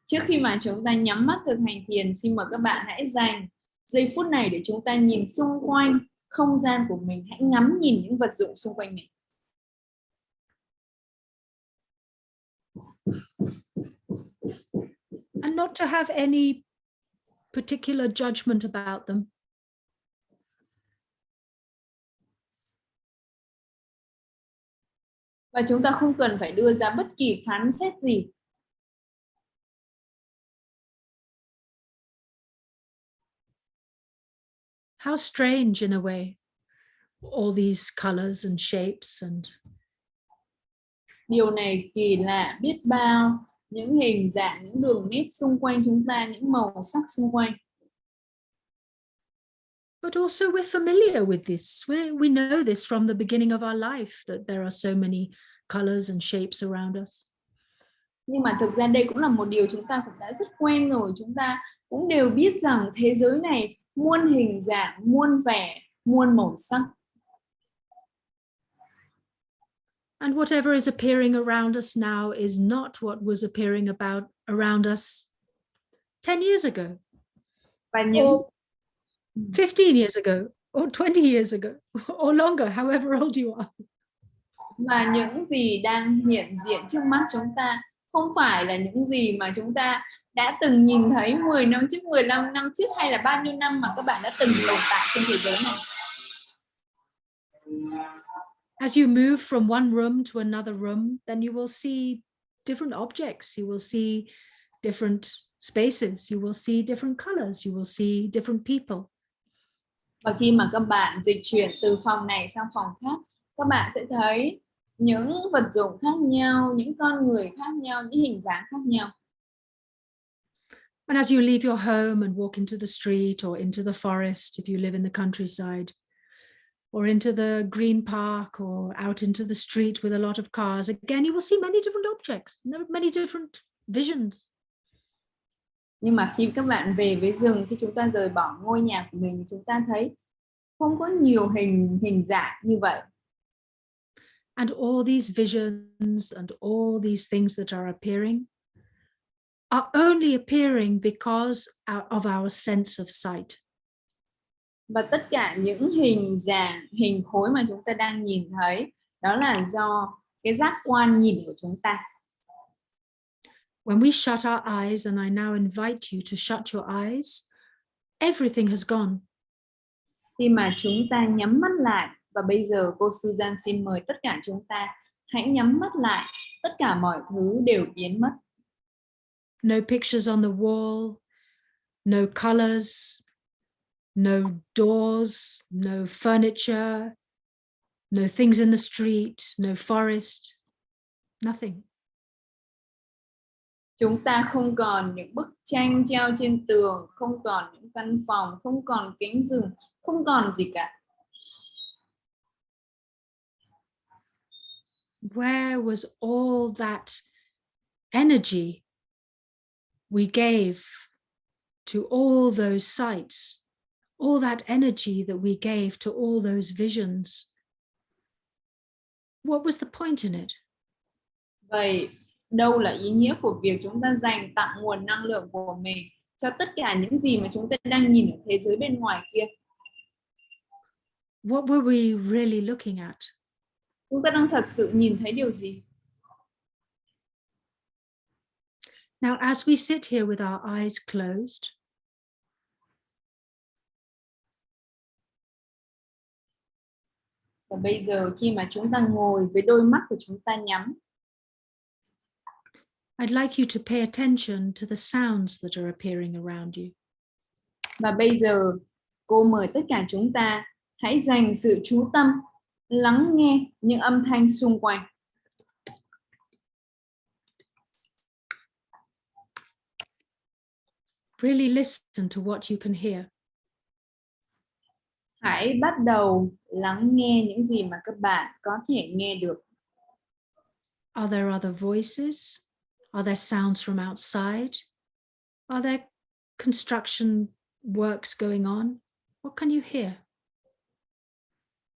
trước khi mà chúng ta nhắm mắt thực hành thiền, xin mời các bạn hãy dành giây phút này để chúng ta nhìn xung quanh không gian của mình, hãy ngắm nhìn những vật dụng xung quanh mình. And not to have any particular judgment about them. Và chúng ta không cần phải đưa ra bất kỳ phán xét gì. How strange in a way, all these colors and shapes and... Điều này kỳ lạ biết bao, những hình dạng, những đường nét xung quanh chúng ta, những màu sắc xung quanh. But also we're familiar with this. We know this from the beginning of our life, that there are so many colors and shapes around us. Nhưng mà thực ra đây cũng là một điều chúng ta cũng đã rất quen rồi. Chúng ta cũng đều biết rằng thế giới này muôn hình dạng, muôn vẻ, muôn màu sắc. And whatever is appearing around us now is not what was appearing around us 10 years ago. Và những or 15 years ago, or 20 years ago, or longer, however old you are. Và những gì đang hiện diện trước mắt chúng ta không phải là những gì mà chúng ta đã từng nhìn thấy 10 năm trước, 15 năm trước hay là bao nhiêu năm mà các bạn đã từng tồn tại trên thế giới này. As you move from one room to another room, then you will see different objects, you will see different spaces, you will see different colors, you will see different people. Và khi mà các bạn dịch chuyển từ phòng này sang phòng khác, các bạn sẽ thấy những vật dụng khác nhau, những con người khác nhau, những hình dáng khác nhau. And as you leave your home and walk into the street or into the forest, if you live in the countryside, or into the green park or out into the street with a lot of cars, again, you will see many different objects, many different visions. Nhưng mà khi các bạn về với rừng, khi chúng ta rời bỏ ngôi nhà của mình, chúng ta thấy không có nhiều hình dạng như vậy. And all these visions and all these things that are appearing are only appearing because of our sense of sight. Và tất cả những hình dạng, hình khối mà chúng ta đang nhìn thấy, đó là do cái giác quan nhìn của chúng ta. When we shut our eyes, and I now invite you to shut your eyes, everything has gone. Khi mà chúng ta nhắm mắt lại, và bây giờ cô Susan xin mời tất cả chúng ta hãy nhắm mắt lại, tất cả mọi thứ đều biến mất. No pictures on the wall, no colors, no doors, no furniture, no things in the street, no forest, nothing. Chúng ta không còn những bức tranh treo trên tường, không còn những căn phòng, không còn cánh rừng, không còn gì cả. Where was all that energy we gave to all those sights, all that energy that we gave to all those visions? What was the point in it? Vậy đâu là ý nghĩa của việc chúng ta dành tặng nguồn năng lượng của mình cho tất cả những gì mà chúng ta đang nhìn ở thế giới bên ngoài kia? What were we really looking at? Chúng ta đang thật sự nhìn thấy điều gì? Now, as we sit here with our eyes closed, và bây giờ khi mà chúng ta ngồi với đôi mắt của chúng ta nhắm, I'd like you to pay attention to the sounds that are appearing around you. và bây giờ cô mời tất cả chúng ta hãy dành sự chú tâm lắng nghe những âm thanh xung quanh. Really listen to what you can hear. Hãy bắt đầu lắng nghe những gì mà các bạn có thể nghe được. Are there other voices? Are there sounds from outside? Are there construction works going on? What can you hear?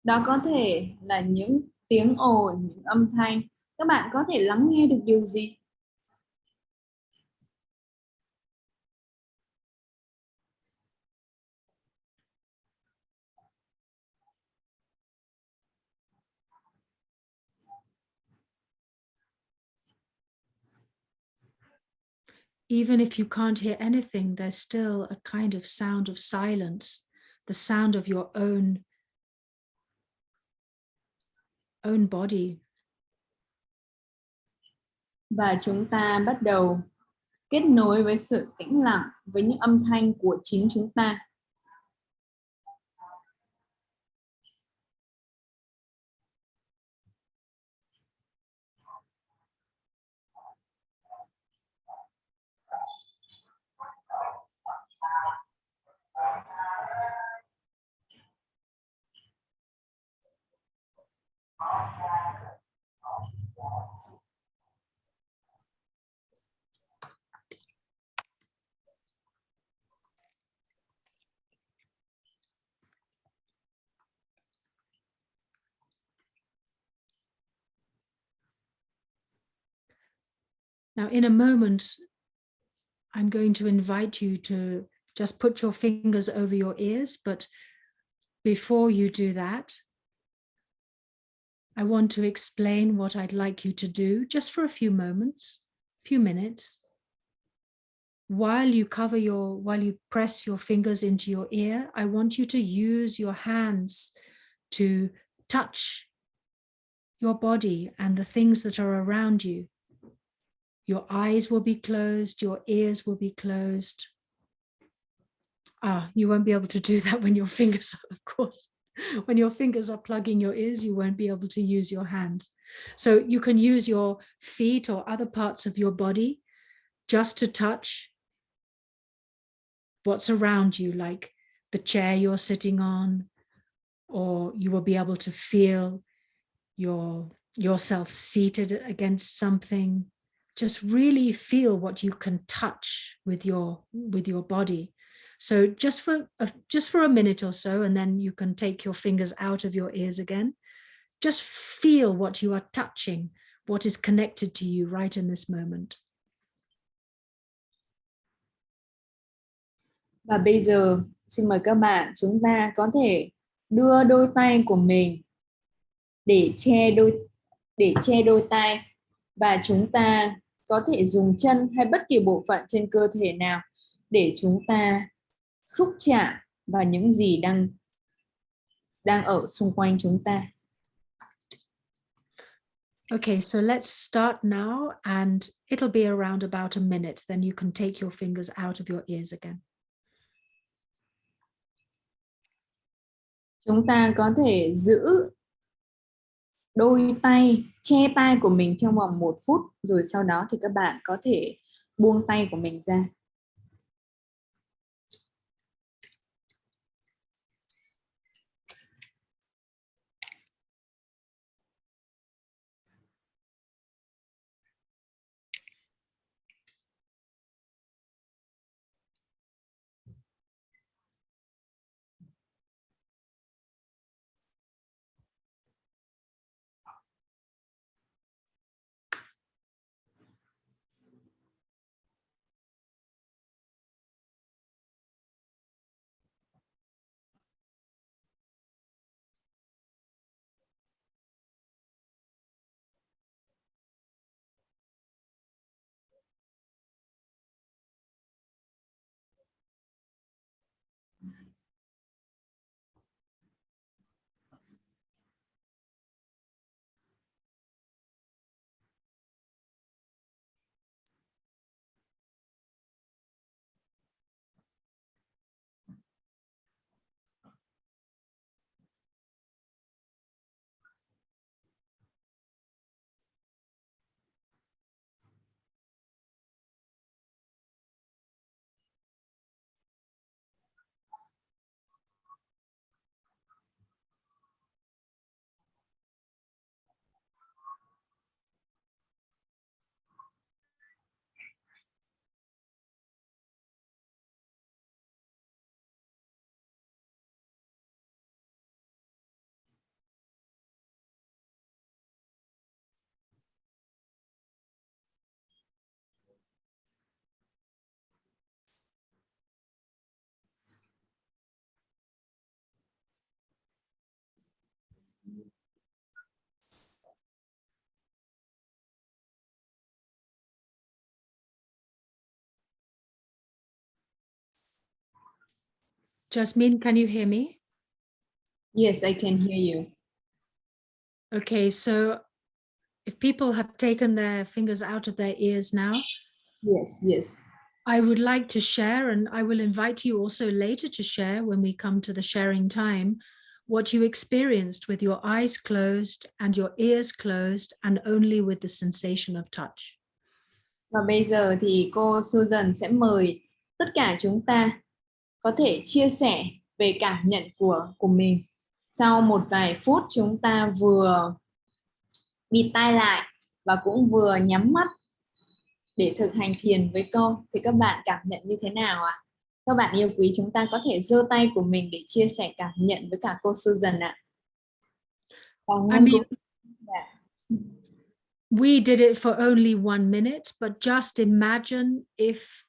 Đó có thể là những tiếng ồn, những âm thanh. Các bạn có thể lắng nghe được điều gì? Even if you can't hear anything, there's still a kind of sound of silence, the sound of your own body. Và chúng ta bắt đầu kết nối với sự tĩnh lặng, với những âm thanh của chính chúng ta. Now, in a moment, I'm going to invite you to just put your fingers over your ears, but before you do that, I want to explain what I'd like you to do just for a few moments, few minutes. While you press your fingers into your ear, I want you to use your hands to touch your body and the things that are around you. Your eyes will be closed, your ears will be closed. You won't be able to do that when your fingers, of course, when your fingers are plugging your ears, you won't be able to use your hands. So you can use your feet or other parts of your body just to touch what's around you, like the chair you're sitting on, or you will be able to feel yourself seated against something. Just really feel what you can touch with your body. So just for a minute or so, and then you can take your fingers out of your ears again. Just feel what you are touching, what is connected to you right in this moment. Và bây giờ xin mời các bạn, chúng ta có thể đưa đôi tay của mình để che đôi tay, và chúng ta có thể dùng chân hay bất kỳ bộ phận trên cơ thể nào để chúng ta xúc chạm vào những gì đang ở xung quanh chúng ta. Okay, so let's start now, and it'll be around about a minute. Then you can take your fingers out of your ears again. Chúng ta có thể giữ đôi tay, che tay của mình trong vòng 1 phút, rồi sau đó thì các bạn có thể buông tay của mình ra. Jasmine, can you hear me? Yes, I can hear you. Okay, so if people have taken their fingers out of their ears now, Yes. I would like to share, and I will invite you also later to share when we come to the sharing time, what you experienced with your eyes closed and your ears closed and only with the sensation of touch. Và bây giờ thì cô Susan sẽ mời tất cả chúng ta có thể chia sẻ về cảm nhận của mình. Sau một vài phút chúng ta vừa bịt tai lại và cũng vừa nhắm mắt để thực hành thiền với cô, thì các bạn cảm nhận như thế nào ạ? Các bạn yêu quý, chúng ta có thể giơ tay của mình để chia sẻ cảm nhận với cả cô Susan ạ. We did it for only 1 minute, but just imagine if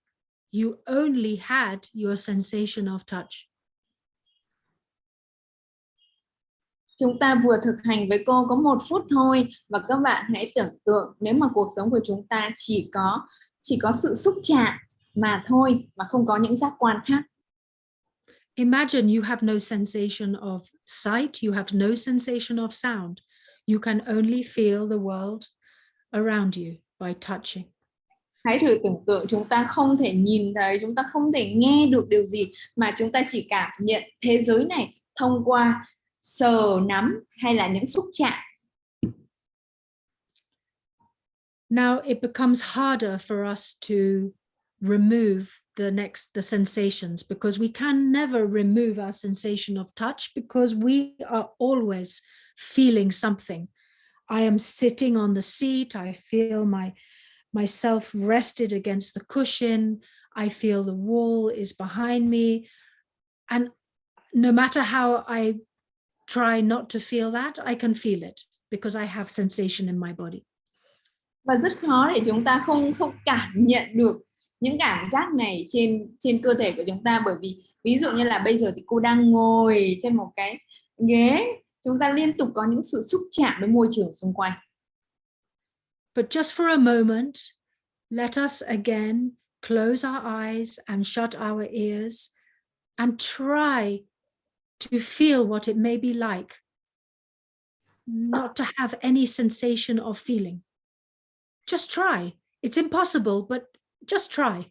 you only had your sensation of touch. Chúng ta vừa thực hành với cô có 1 phút thôi, và các bạn hãy tưởng tượng nếu mà cuộc sống của chúng ta chỉ có sự xúc chạm mà thôi, mà không có những giác quan khác. Imagine you have no sensation of sight, you have no sensation of sound. You can only feel the world around you by touching. Hãy thử tưởng tượng chúng ta không thể nhìn thấy, chúng ta không thể nghe được điều gì, mà chúng ta chỉ cảm nhận thế giới này thông qua sờ, nắm hay là những xúc chạm. Now it becomes harder for us to remove the sensations, because we can never remove our sensation of touch, because we are always feeling something. I am sitting on the seat, I feel myself rested against the cushion, I feel the wall is behind me, and no matter how I try not to feel that, I can feel it because I have sensation in my body. Và rất khó để chúng ta không cảm nhận được những cảm giác này trên cơ thể của chúng ta, bởi vì ví dụ như là bây giờ thì cô đang ngồi trên một cái ghế, chúng ta liên tục có những sự xúc chạm với môi trường xung quanh. But just for a moment, let us again close our eyes and shut our ears and try to feel what it may be like not to have any sensation of feeling. Just try. It's impossible, but just try.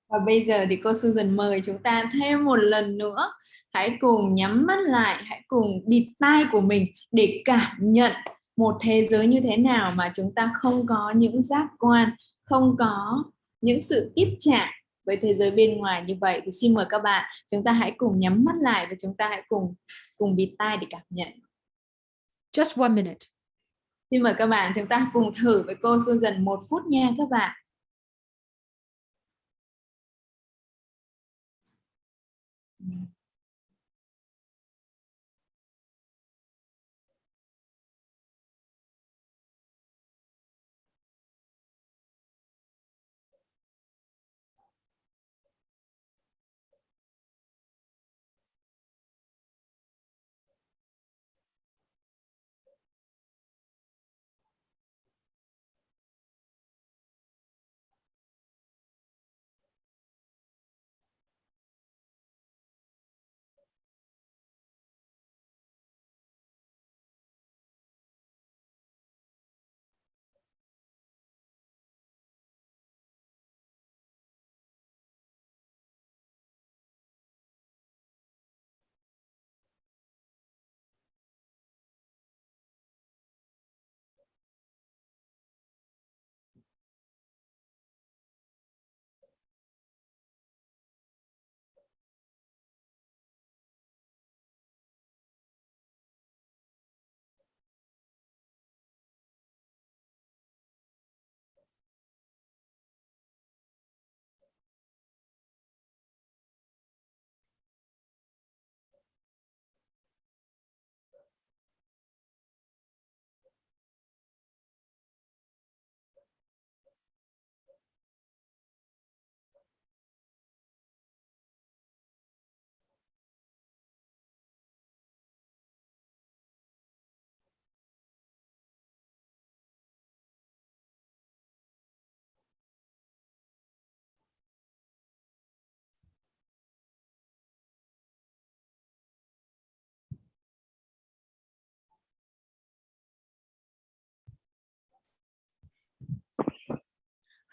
Và bây giờ thì cô Susan mời chúng ta thêm một lần nữa. Hãy cùng nhắm mắt lại, hãy cùng bịt tai của mình để cảm nhận một thế giới như thế nào mà chúng ta không có những giác quan, không có những sự tiếp chạm với thế giới bên ngoài như vậy. Thì xin mời các bạn, chúng ta hãy cùng nhắm mắt lại và chúng ta hãy cùng bịt tai để cảm nhận. Just 1 minute. Xin mời các bạn, chúng ta cùng thử với cô Susan 1 phút nha các bạn.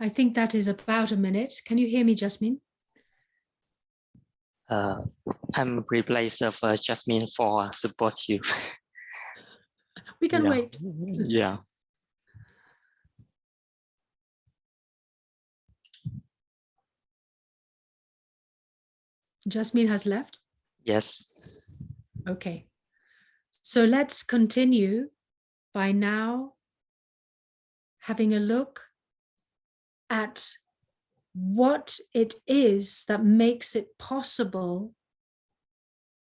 I think that is about a minute. Can you hear me, Jasmine? I'm replaced of Jasmine for support you. We can wait. Yeah. Jasmine has left? Yes. Okay. So let's continue by now having a look at what it is that makes it possible,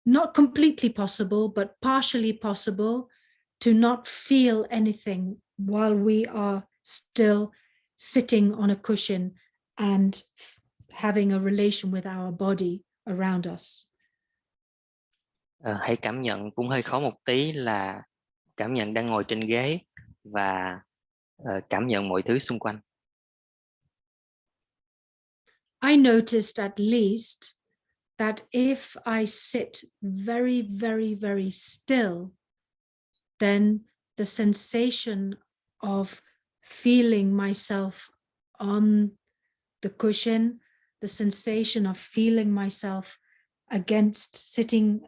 not completely possible, but partially possible, to not feel anything while we are still sitting on a cushion and having a relation with our body around us. Hãy cảm nhận, cũng hơi khó một tí, là cảm nhận đang ngồi trên ghế và cảm nhận mọi thứ xung quanh. I noticed at least that if I sit very, very, very still, then the sensation of feeling myself on the cushion, the sensation of feeling myself sitting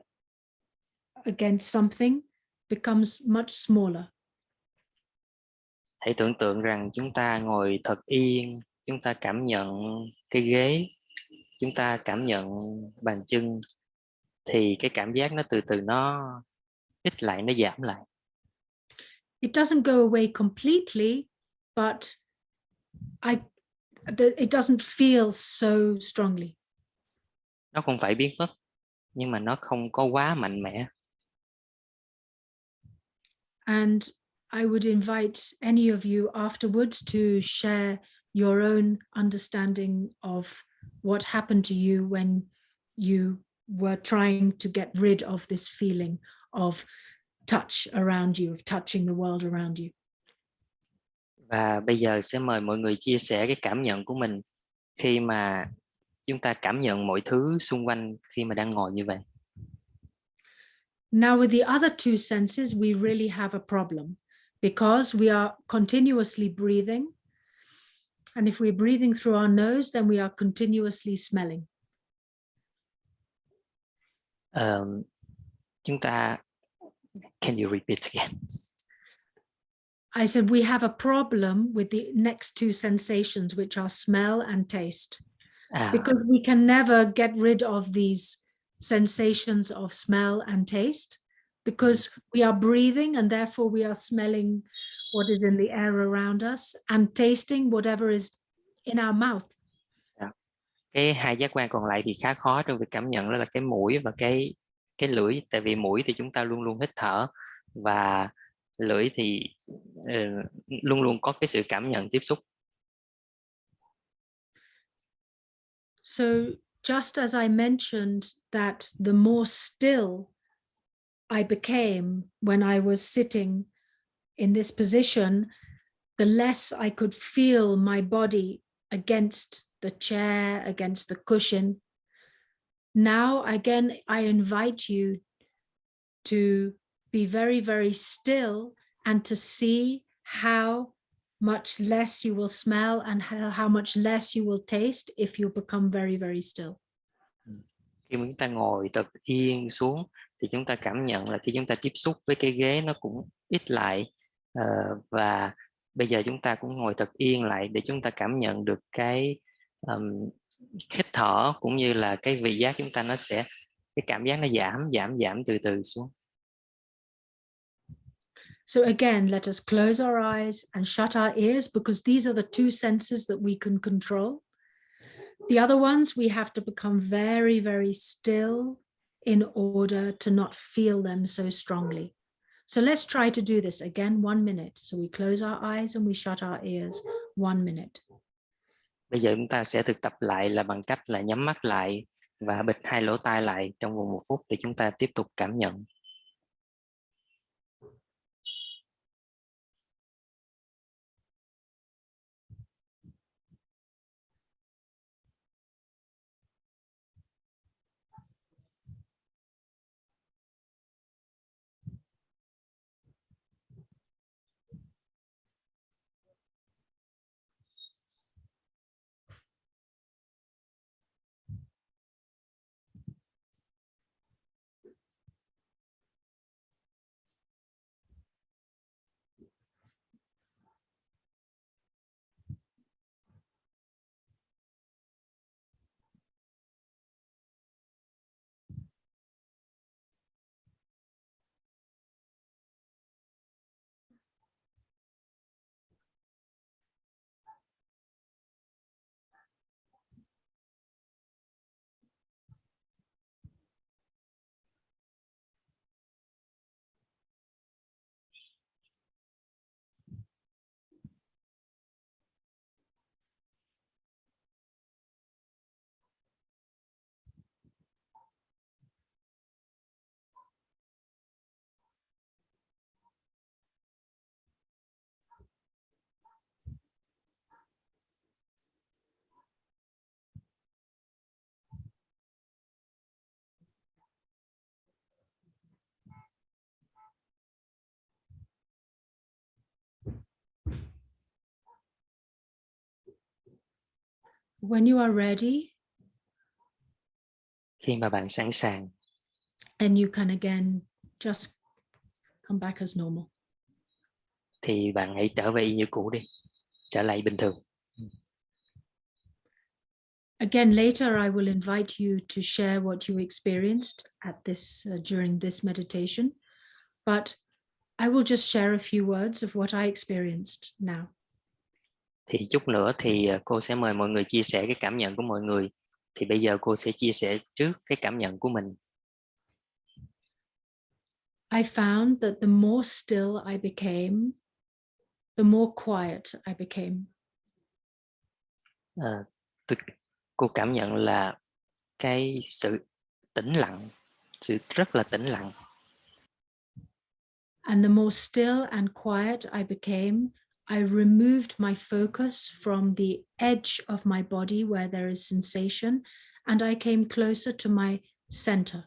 against something becomes much smaller. Hãy tưởng tượng rằng chúng ta ngồi thật yên, chúng ta cảm nhận cái ghế, chúng ta cảm nhận bàn chân, thì cái cảm giác nó từ từ nó ít lại, nó giảm lại. It doesn't go away completely, but it doesn't feel so strongly. Nó không phải biến mất, nhưng mà nó không có quá mạnh mẽ. And I would invite any of you afterwards to share your own understanding of what happened to you when you were trying to get rid of this feeling of touch around you, of touching the world around you. Và bây giờ sẽ mời mọi người chia sẻ cái cảm nhận của mình khi mà chúng ta cảm nhận mọi thứ xung quanh khi mà đang ngồi như vậy. Now with the other two senses, we really have a problem because we are continuously breathing. And if we're breathing through our nose, then we are continuously smelling. Chúng ta, can you repeat again? I said we have a problem with the next two sensations, which are smell and taste. Because we can never get rid of these sensations of smell and taste, because we are breathing and therefore we are smelling what is in the air around us and tasting whatever is in our mouth. Cái hai giác quan còn lại thì khá khó trong việc cảm nhận, đó là cái mũi và cái lưỡi. Tại vì mũi thì chúng ta luôn luôn hít thở, và lưỡi thì luôn luôn có cái sự cảm nhận tiếp xúc. So just as I mentioned that the more still I became when I was sitting in this position, the less I could feel my body against the chair, against the cushion. Now, again, I invite you to be very, very still and to see how much less you will smell and how much less you will taste if you become very, very still. Khi mà chúng ta ngồi thật yên xuống thì chúng ta cảm nhận là khi chúng ta tiếp xúc với cái ghế nó cũng ít lại, và bây giờ chúng ta cũng ngồi thật yên lại để chúng ta cảm nhận được cái hít thở cũng như là cái vị giác chúng ta, cái cảm giác nó giảm từ từ xuống. So again, let us close our eyes and shut our ears, because these are the two senses that we can control. The other ones, we have to become very, very still in order to not feel them so strongly. So let's try to do this again, 1 minute. So we close our eyes and we shut our ears, 1 minute. Bây giờ chúng ta sẽ thực tập lại là bằng cách là nhắm mắt lại và bịt hai lỗ tai lại trong vòng 1 phút để chúng ta tiếp tục cảm nhận. when you are ready, Khi mà bạn sẵn sàng, and you can again just come back as normal. thì bạn hãy trở về như cũ đi, trở lại bình thường. Again, later I will invite you to share what you experienced at this during this meditation, but I will just share a few words of what I experienced now. Thì chút nữa thì cô sẽ mời mọi người chia sẻ cái cảm nhận của mọi người. Thì bây giờ cô sẽ chia sẻ trước cái cảm nhận của mình. I found that the more still I became, the more quiet I became. Cô cảm nhận là cái sự tĩnh lặng, sự rất là tĩnh lặng. And the more still and quiet I became, I removed my focus from the edge of my body where there is sensation, and I came closer to my center.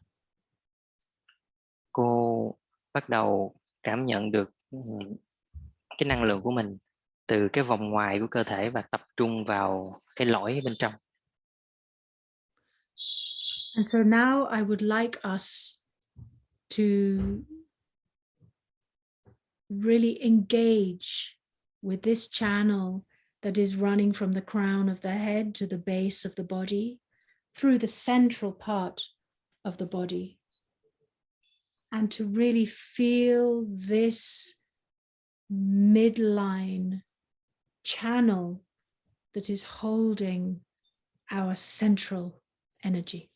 Cô bắt đầu cảm nhận được cái năng lượng của mình từ cái vòng ngoài của cơ thể và tập trung vào cái lõi bên trong. And so now I would like us to really engage with this channel that is running from the crown of the head to the base of the body, through the central part of the body, and to really feel this midline channel that is holding our central energy.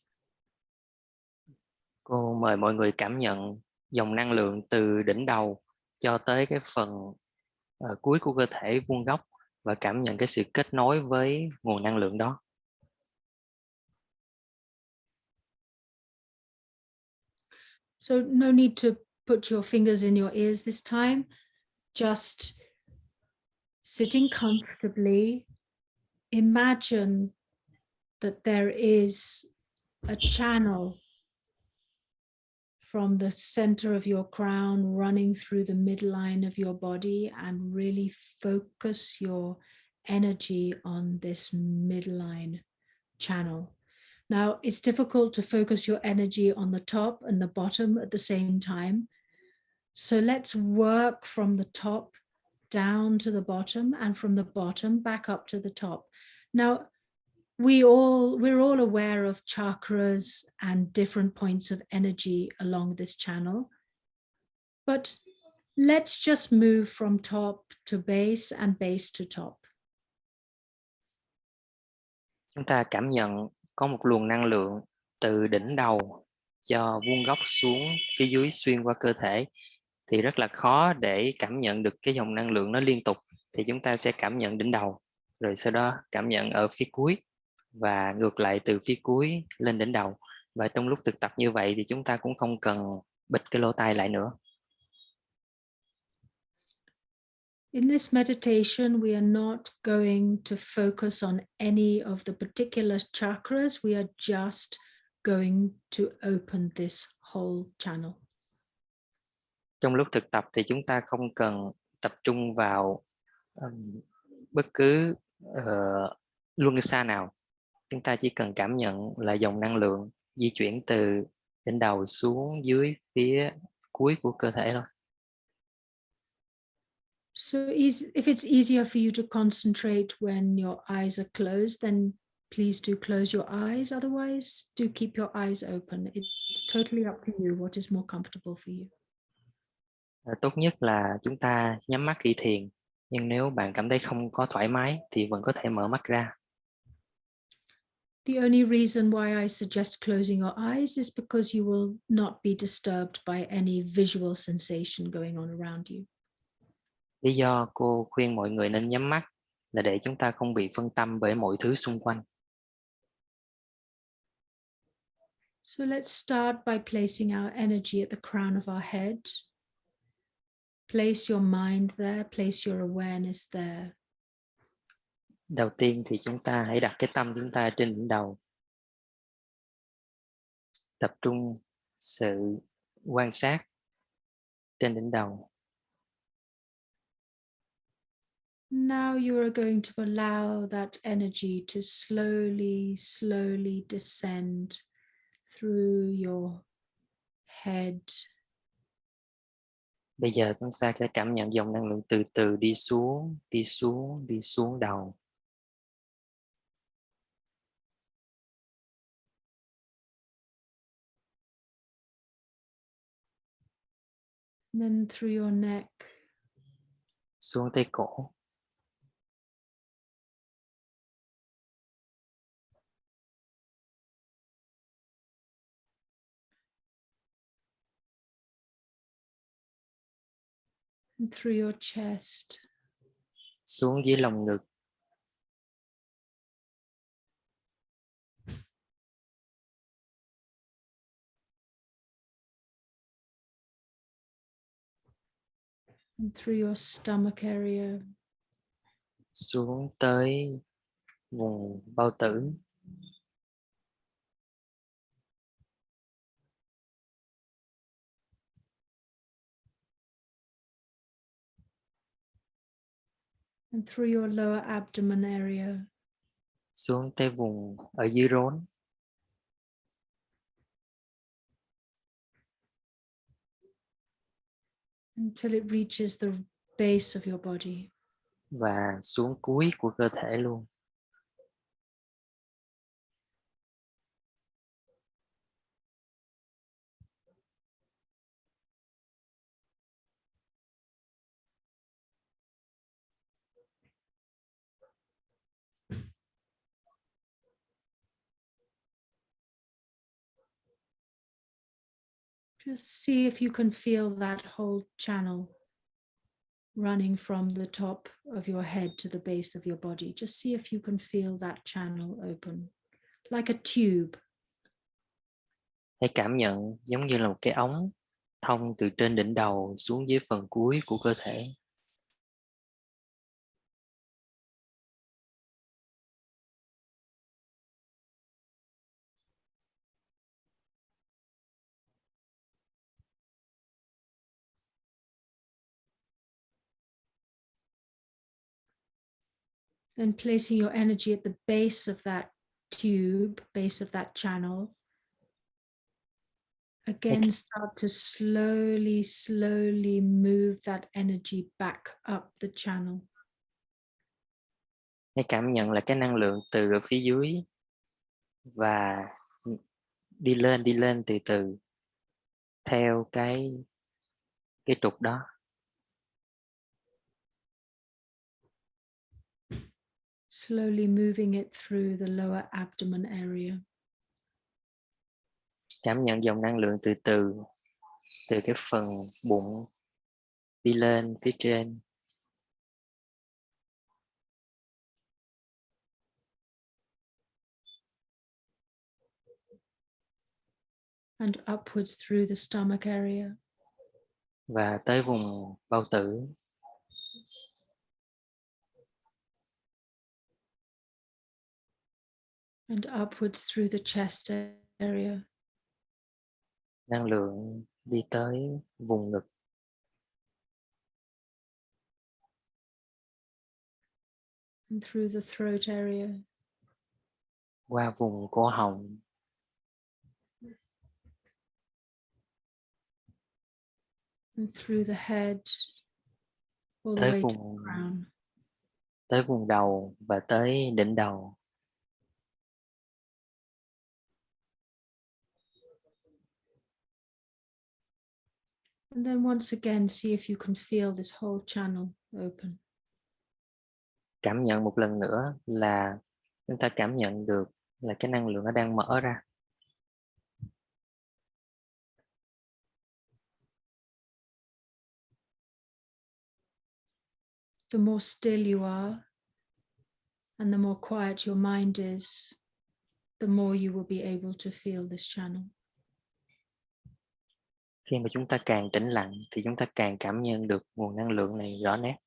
Cô mời mọi người cảm nhận dòng năng lượng từ đỉnh đầu cho tới cái phần cuối của cơ thể vuông góc và cảm nhận cái sự kết nối với nguồn năng lượng đó. So no need to put your fingers in your ears this time. Just sitting comfortably, imagine that there is a channel from the center of your crown running through the midline of your body, and really focus your energy on this midline channel. Now, it's difficult to focus your energy on the top and the bottom at the same time. So let's work from the top down to the bottom, and from the bottom back up to the top. Now, we're all aware of chakras and different points of energy along this channel, but let's just move from top to base and base to top. Chúng ta cảm nhận có một luồng năng lượng từ đỉnh đầu cho vuông góc xuống phía dưới xuyên qua cơ thể. Thì rất là khó để cảm nhận được cái dòng năng lượng nó liên tục. Thì chúng ta sẽ cảm nhận đỉnh đầu, rồi sau đó cảm nhận ở phía cuối và ngược lại từ phía cuối lên đỉnh đầu. Và trong lúc thực tập như vậy thì chúng ta cũng không cần bịt cái lỗ tai lại nữa. In this meditation, we are not going to focus on any of the particular chakras. We are just going to open this whole channel. Trong lúc thực tập thì chúng ta không cần tập trung vào bất cứ luân xa nào. Chúng ta chỉ cần cảm nhận là dòng năng lượng di chuyển từ đỉnh đầu xuống dưới phía cuối của cơ thể thôi. So if it's easier for you to concentrate when your eyes are closed, then please do close your eyes. Otherwise, do keep your eyes open. It's totally up to you what is more comfortable for you. Tốt nhất là chúng ta nhắm mắt khi thiền. Nhưng nếu bạn cảm thấy không có thoải mái thì vẫn có thể mở mắt ra. The only reason why I suggest closing your eyes is because you will not be disturbed by any visual sensation going on around you. Lý do cô khuyên mọi người nên nhắm mắt là để chúng ta không bị phân tâm bởi mọi thứ xung quanh. So let's start by placing our energy at the crown of our head. Place your mind there, place your awareness there. Đầu tiên thì chúng ta hãy đặt cái tâm chúng ta trên đỉnh đầu. Tập trung sự quan sát trên đỉnh đầu. Now you are going to allow that energy to slowly, slowly descend through your head. Bây giờ chúng ta sẽ cảm nhận dòng năng lượng từ từ đi xuống, đi xuống, đi xuống đầu. And then through your neck. Xuống tới cổ. And through your chest. Xuống dưới lồng ngực. And through your stomach area. Xuống tới vùng bao tử. And through your lower abdomen area. Xuống tới vùng ở dưới rốn. Until it reaches the base of your body. Và xuống cuối của cơ thể luôn. Just see if you can feel that whole channel running from the top of your head to the base of your body. Just see if you can feel that channel open, like a tube. Hãy cảm nhận giống như là một cái ống thông từ trên đỉnh đầu xuống dưới phần cuối của cơ thể. Then placing your energy at the base of that tube, base of that channel. Again, start to slowly, slowly move that energy back up the channel. Hãy cảm nhận là cái năng lượng từ ở phía dưới và đi lên từ từ theo cái trục đó. Slowly moving it through the lower abdomen area. Cảm nhận dòng năng lượng từ từ cái phần bụng đi lên phía trên. And upwards through the stomach area. Và tới vùng bao tử. And upwards through the chest area. Năng lượng đi tới vùng ngực. And through the throat area. Qua vùng cổ họng. And through the head all the Tới way to vùng the crown. tới vùng đầu và tới đỉnh đầu. And then once again, see if you can feel this whole channel open. Cảm nhận một lần nữa là chúng ta cảm nhận được là cái năng lượng nó đang mở ra. The more still you are, and the more quiet your mind is, the more you will be able to feel this channel. Khi mà chúng ta càng tĩnh lặng thì chúng ta càng cảm nhận được nguồn năng lượng này rõ nét.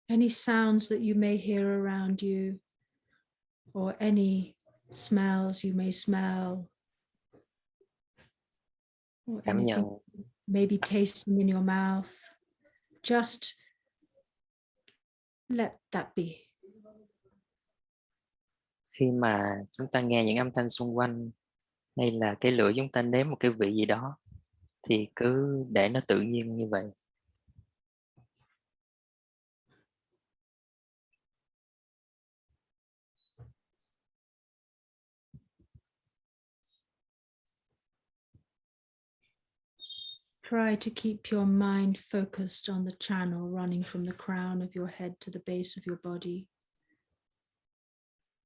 Any sounds that you may hear around you, or any smells you may smell, or Cảm anything nhận maybe tasting in your mouth. Just let that be. khi mà chúng ta nghe những âm thanh xung quanh, hay là cái lưỡi chúng ta nếm một cái vị gì đó, thì cứ để nó tự nhiên như vậy. Try to keep your mind focused on the channel running from the crown of your head to the base of your body.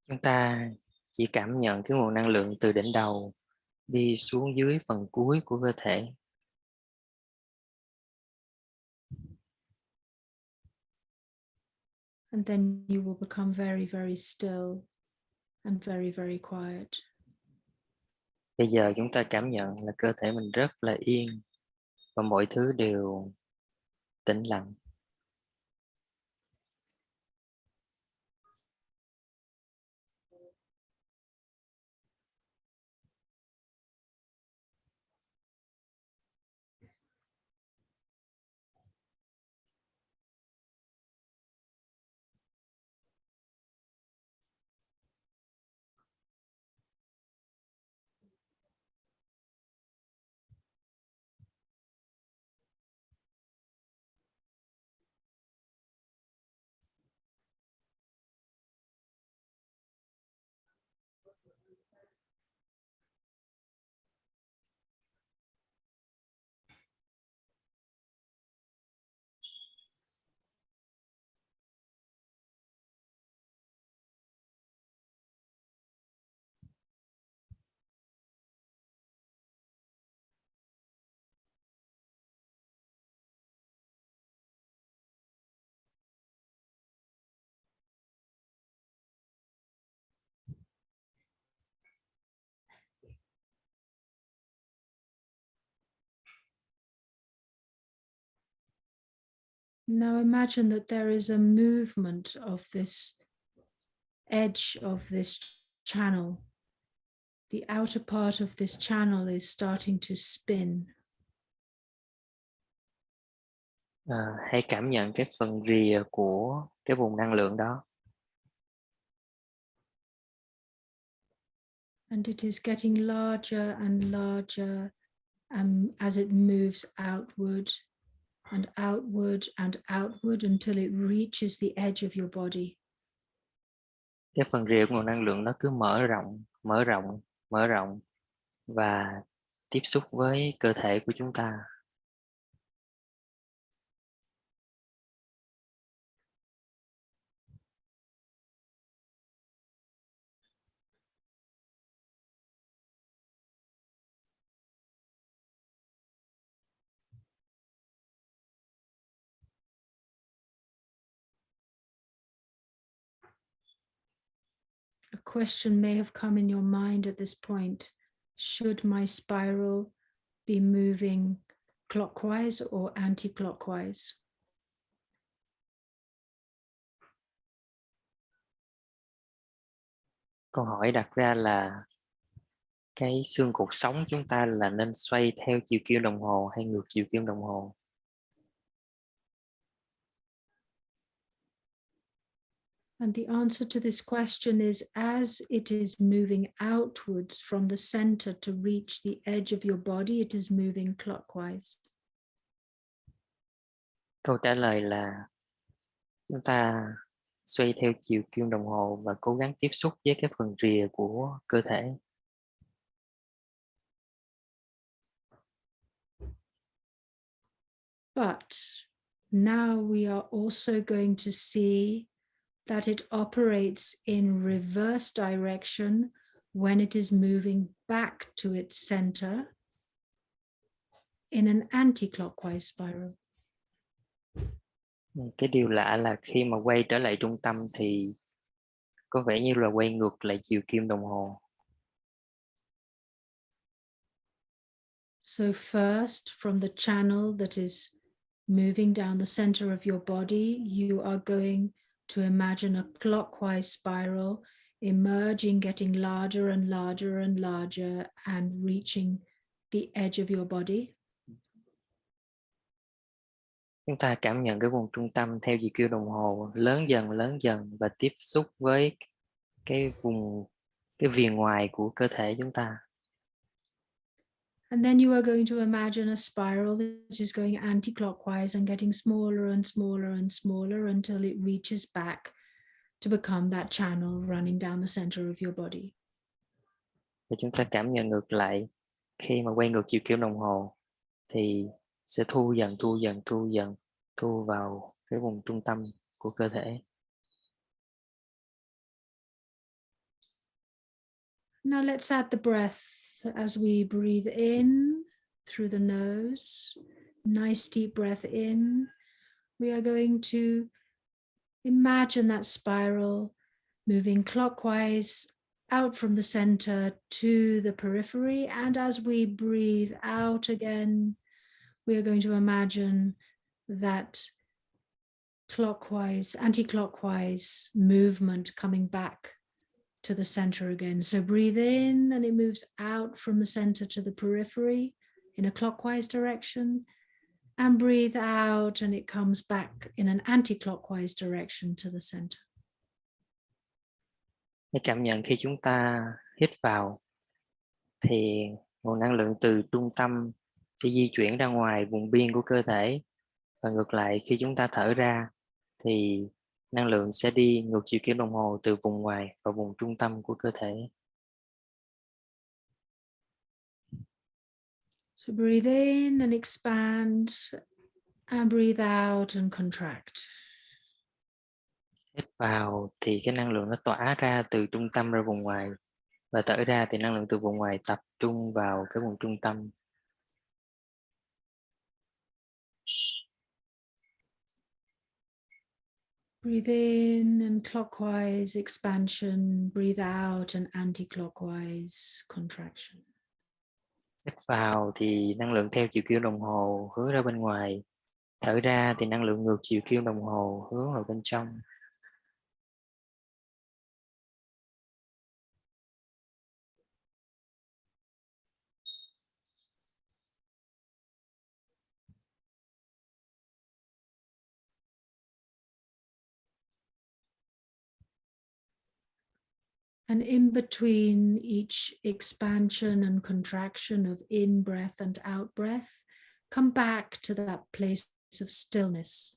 Chúng ta chỉ cảm nhận cái nguồn năng lượng từ đỉnh đầu đi xuống dưới phần cuối của cơ thể. And then you will become very, very still and very, very quiet. Bây giờ chúng ta cảm nhận là cơ thể mình rất là yên và mọi thứ đều tĩnh lặng. Now imagine that there is a movement of this edge of this channel. The outer part of this channel is starting to spin. Hãy cảm nhận cái phần rìa của cái vùng năng lượng đó. And it is getting larger and larger as it moves outward and outward and outward until it reaches the edge of your body. Cái phần rìa của nguồn năng lượng nó cứ mở rộng và tiếp xúc với cơ thể của chúng ta. A question may have come in your mind at this point. Should my spiral be moving clockwise or anti-clockwise? Câu hỏi đặt ra là cái xương cuộc sống chúng ta là nên xoay theo chiều kim đồng hồ hay ngược chiều kim đồng hồ? And the answer to this question is, as it is moving outwards from the center to reach the edge of your body, it is moving clockwise. Câu trả lời là chúng ta xoay theo chiều kim đồng hồ và cố gắng tiếp xúc với cái phần rìa của cơ thể. But now we are also going to see that it operates in reverse direction when it is moving back to its center in an anti-clockwise spiral. Cái điều lạ là khi mà quay trở lại trung tâm thì có vẻ như là quay ngược lại chiều kim đồng hồ. So first, from the channel that is moving down the center of your body, you are going to imagine a clockwise spiral emerging, getting larger and larger and larger, and reaching the edge of your body. Chúng ta cảm nhận cái vùng trung tâm theo chiều kim đồng hồ lớn dần và tiếp xúc với cái viền ngoài của cơ thể chúng ta. And then you are going to imagine a spiral that is going anti-clockwise and getting smaller and smaller and smaller until it reaches back to become that channel running down the center of your body. Và chúng ta cảm nhận ngược lại, khi mà quay ngược chiều kim đồng hồ thì sẽ thu vào cái vùng trung tâm của cơ thể. Now let's add the breath as we breathe in through the nose. Nice deep breath in. We are going to imagine that spiral moving clockwise out from the center to the periphery. And as we breathe out again, we are going to imagine that clockwise, anti-clockwise movement coming back to the center again. So breathe in and it moves out from the center to the periphery in a clockwise direction, and breathe out and it comes back in an anti-clockwise direction to the center. Hãy cảm nhận khi chúng ta hít vào thì nguồn năng lượng từ trung tâm sẽ di chuyển ra ngoài vùng biên của cơ thể, và ngược lại khi chúng ta thở ra thì năng lượng sẽ đi ngược chiều kim đồng hồ từ vùng ngoài vào vùng trung tâm của cơ thể. So breathe in and expand, and breathe out and contract. Hít vào thì cái năng lượng nó tỏa ra từ trung tâm ra vùng ngoài, và thở ra thì năng lượng từ vùng ngoài tập trung vào cái vùng trung tâm. Breathe in and clockwise expansion, breathe out and anti-clockwise contraction. Hít vào thì năng lượng theo chiều kim đồng hồ hướng ra bên ngoài, thở ra thì năng lượng ngược chiều kim đồng hồ hướng vào bên trong. And in between each expansion and contraction of in breath and out breath, come back to that place of stillness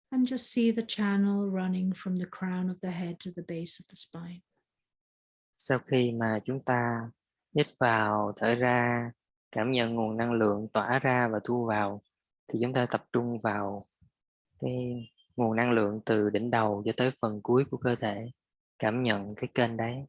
and just see the channel running from the crown of the head to the base of the spine. Sau khi mà chúng ta hít vào, thở ra, cảm nhận nguồn năng lượng tỏa ra và thu vào, thì chúng ta tập trung vào cái nguồn năng lượng từ đỉnh đầu cho tới phần cuối của cơ thể. Cảm nhận cái kênh đấy.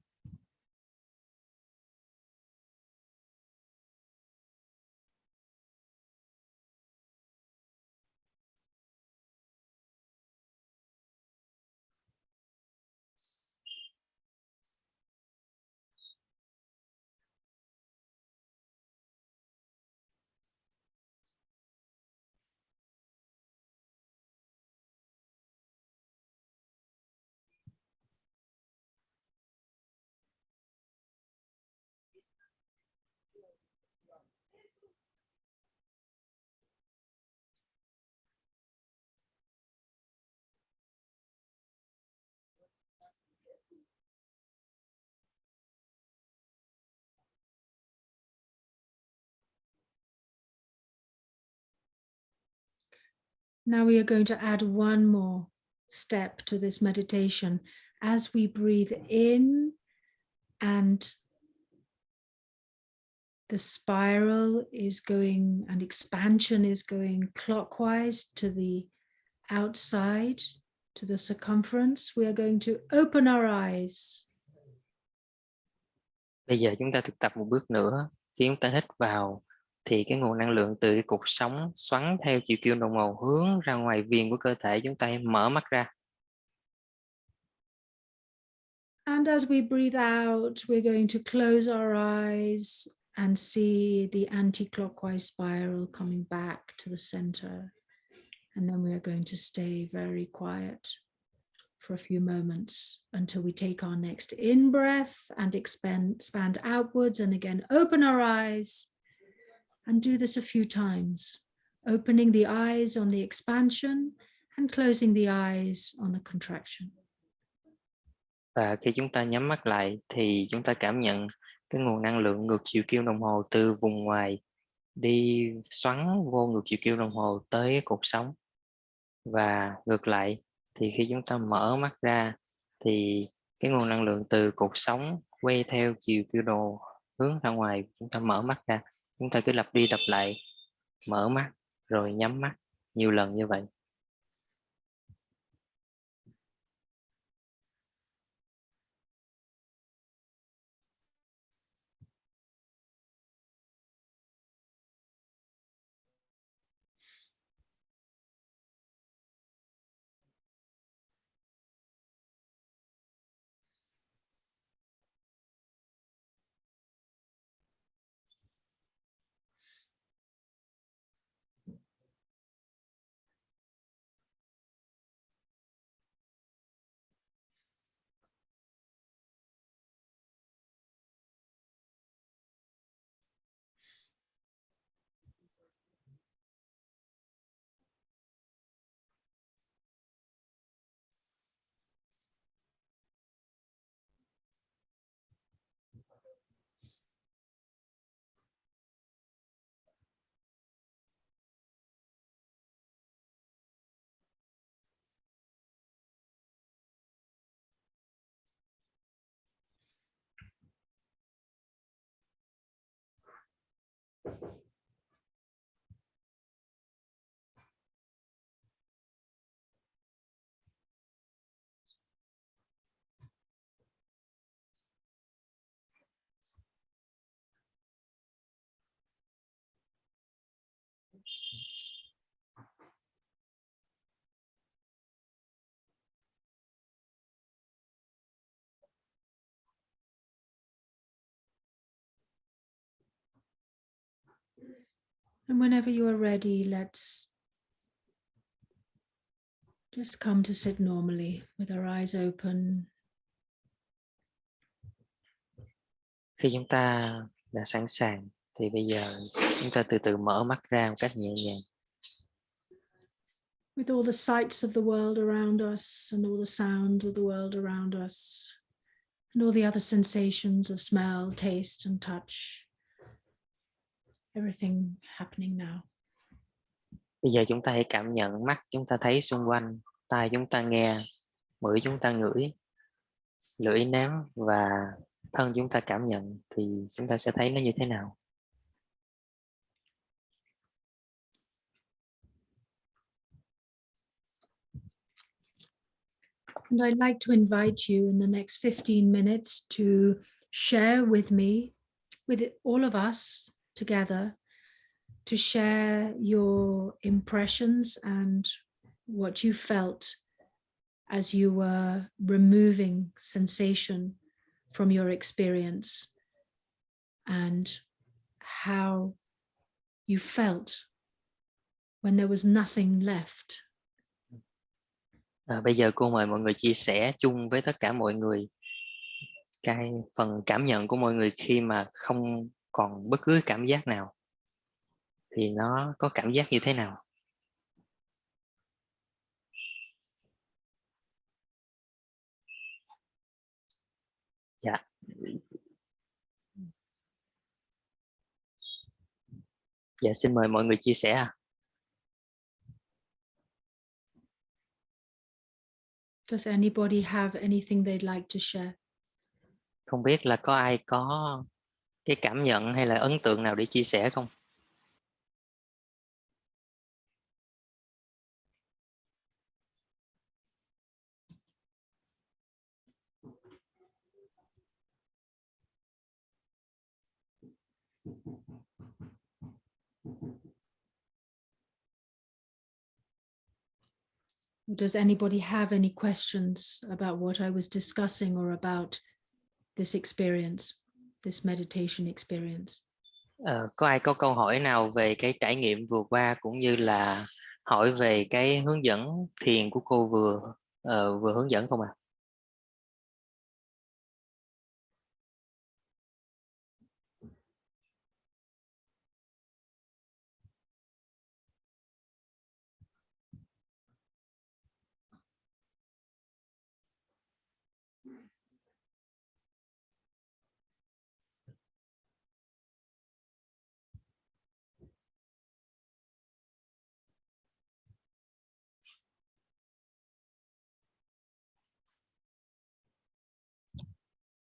Now we are going to add one more step to this meditation. As we breathe in and the spiral is going and expansion is going clockwise to the outside, to the circumference, we are going to open our eyes. Bây giờ chúng ta thực tập một bước nữa. Khi chúng ta hít vào thì cái nguồn năng lượng từ cái cột sống xoắn theo chiều kim đồng hồ hướng ra ngoài viền của cơ thể, chúng ta mở mắt ra. And as we breathe out, we're going to close our eyes and see the anti-clockwise spiral coming back to the center. And then we are going to stay very quiet for a few moments until we take our next in-breath and expand outwards, and again open our eyes, and do this a few times, opening the eyes on the expansion and closing the eyes on the contraction. Và khi chúng ta nhắm mắt lại thì chúng ta cảm nhận cái nguồn năng lượng ngược chiều kim đồng hồ từ vùng ngoài đi xoắn vô ngược chiều kim đồng hồ tới cột sống. Và ngược lại thì khi chúng ta mở mắt ra thì cái nguồn năng lượng từ cột sống quay theo chiều kim đồng hồ hướng ra ngoài, chúng ta mở mắt ra. Chúng ta cứ lặp đi lặp lại, mở mắt rồi nhắm mắt nhiều lần như vậy. And whenever you are ready, let's just come to sit normally with our eyes open. Khi chúng ta đã sẵn sàng thì bây giờ chúng ta từ từ mở mắt ra một cách nhẹ nhàng. With all the sights of the world around us and all the sounds of the world around us and all the other sensations of smell, taste and touch. Everything happening now. Bây giờ chúng ta hãy cảm nhận mắt chúng ta thấy xung quanh, tai chúng ta nghe, mũi chúng ta ngửi, lưỡi nếm và thân chúng ta cảm nhận thì chúng ta sẽ thấy nó như thế nào. And I'd like to invite you in the next 15 minutes to share with me, with all of us together, to share your impressions and what you felt as you were removing sensation from your experience, and how you felt when there was nothing left. Bây giờ cô mời mọi người chia sẻ chung với tất cả mọi người cái phần cảm nhận của mọi người khi mà không còn bất cứ cảm giác nào thì nó có cảm giác như thế nào. Dạ. Dạ, xin mời mọi người chia sẻ. Does anybody have anything they'd like to share? Không biết là có ai có cái cảm nhận hay là ấn tượng nào để chia sẻ không? Does anybody have any questions about what I was discussing or about this experience, this meditation experience? Có ai có câu hỏi nào về cái trải nghiệm vừa qua cũng như là hỏi về cái hướng dẫn thiền của cô vừa hướng dẫn không ạ?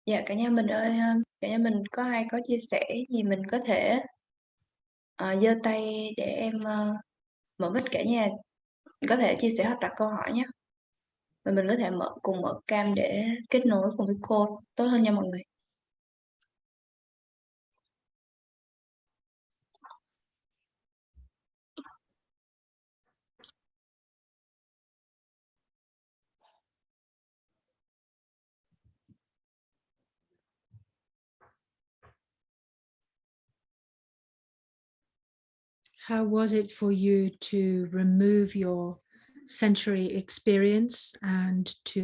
Dạ cả nhà mình ơi, cả nhà mình có ai có chia sẻ gì mình có thể giơ tay để em mở mic cả nhà có thể chia sẻ hoặc đặt câu hỏi nhé. Và mình có thể cùng mở cam để kết nối cùng với cô tốt hơn nha mọi người. How was it for you to remove your sensory experience and to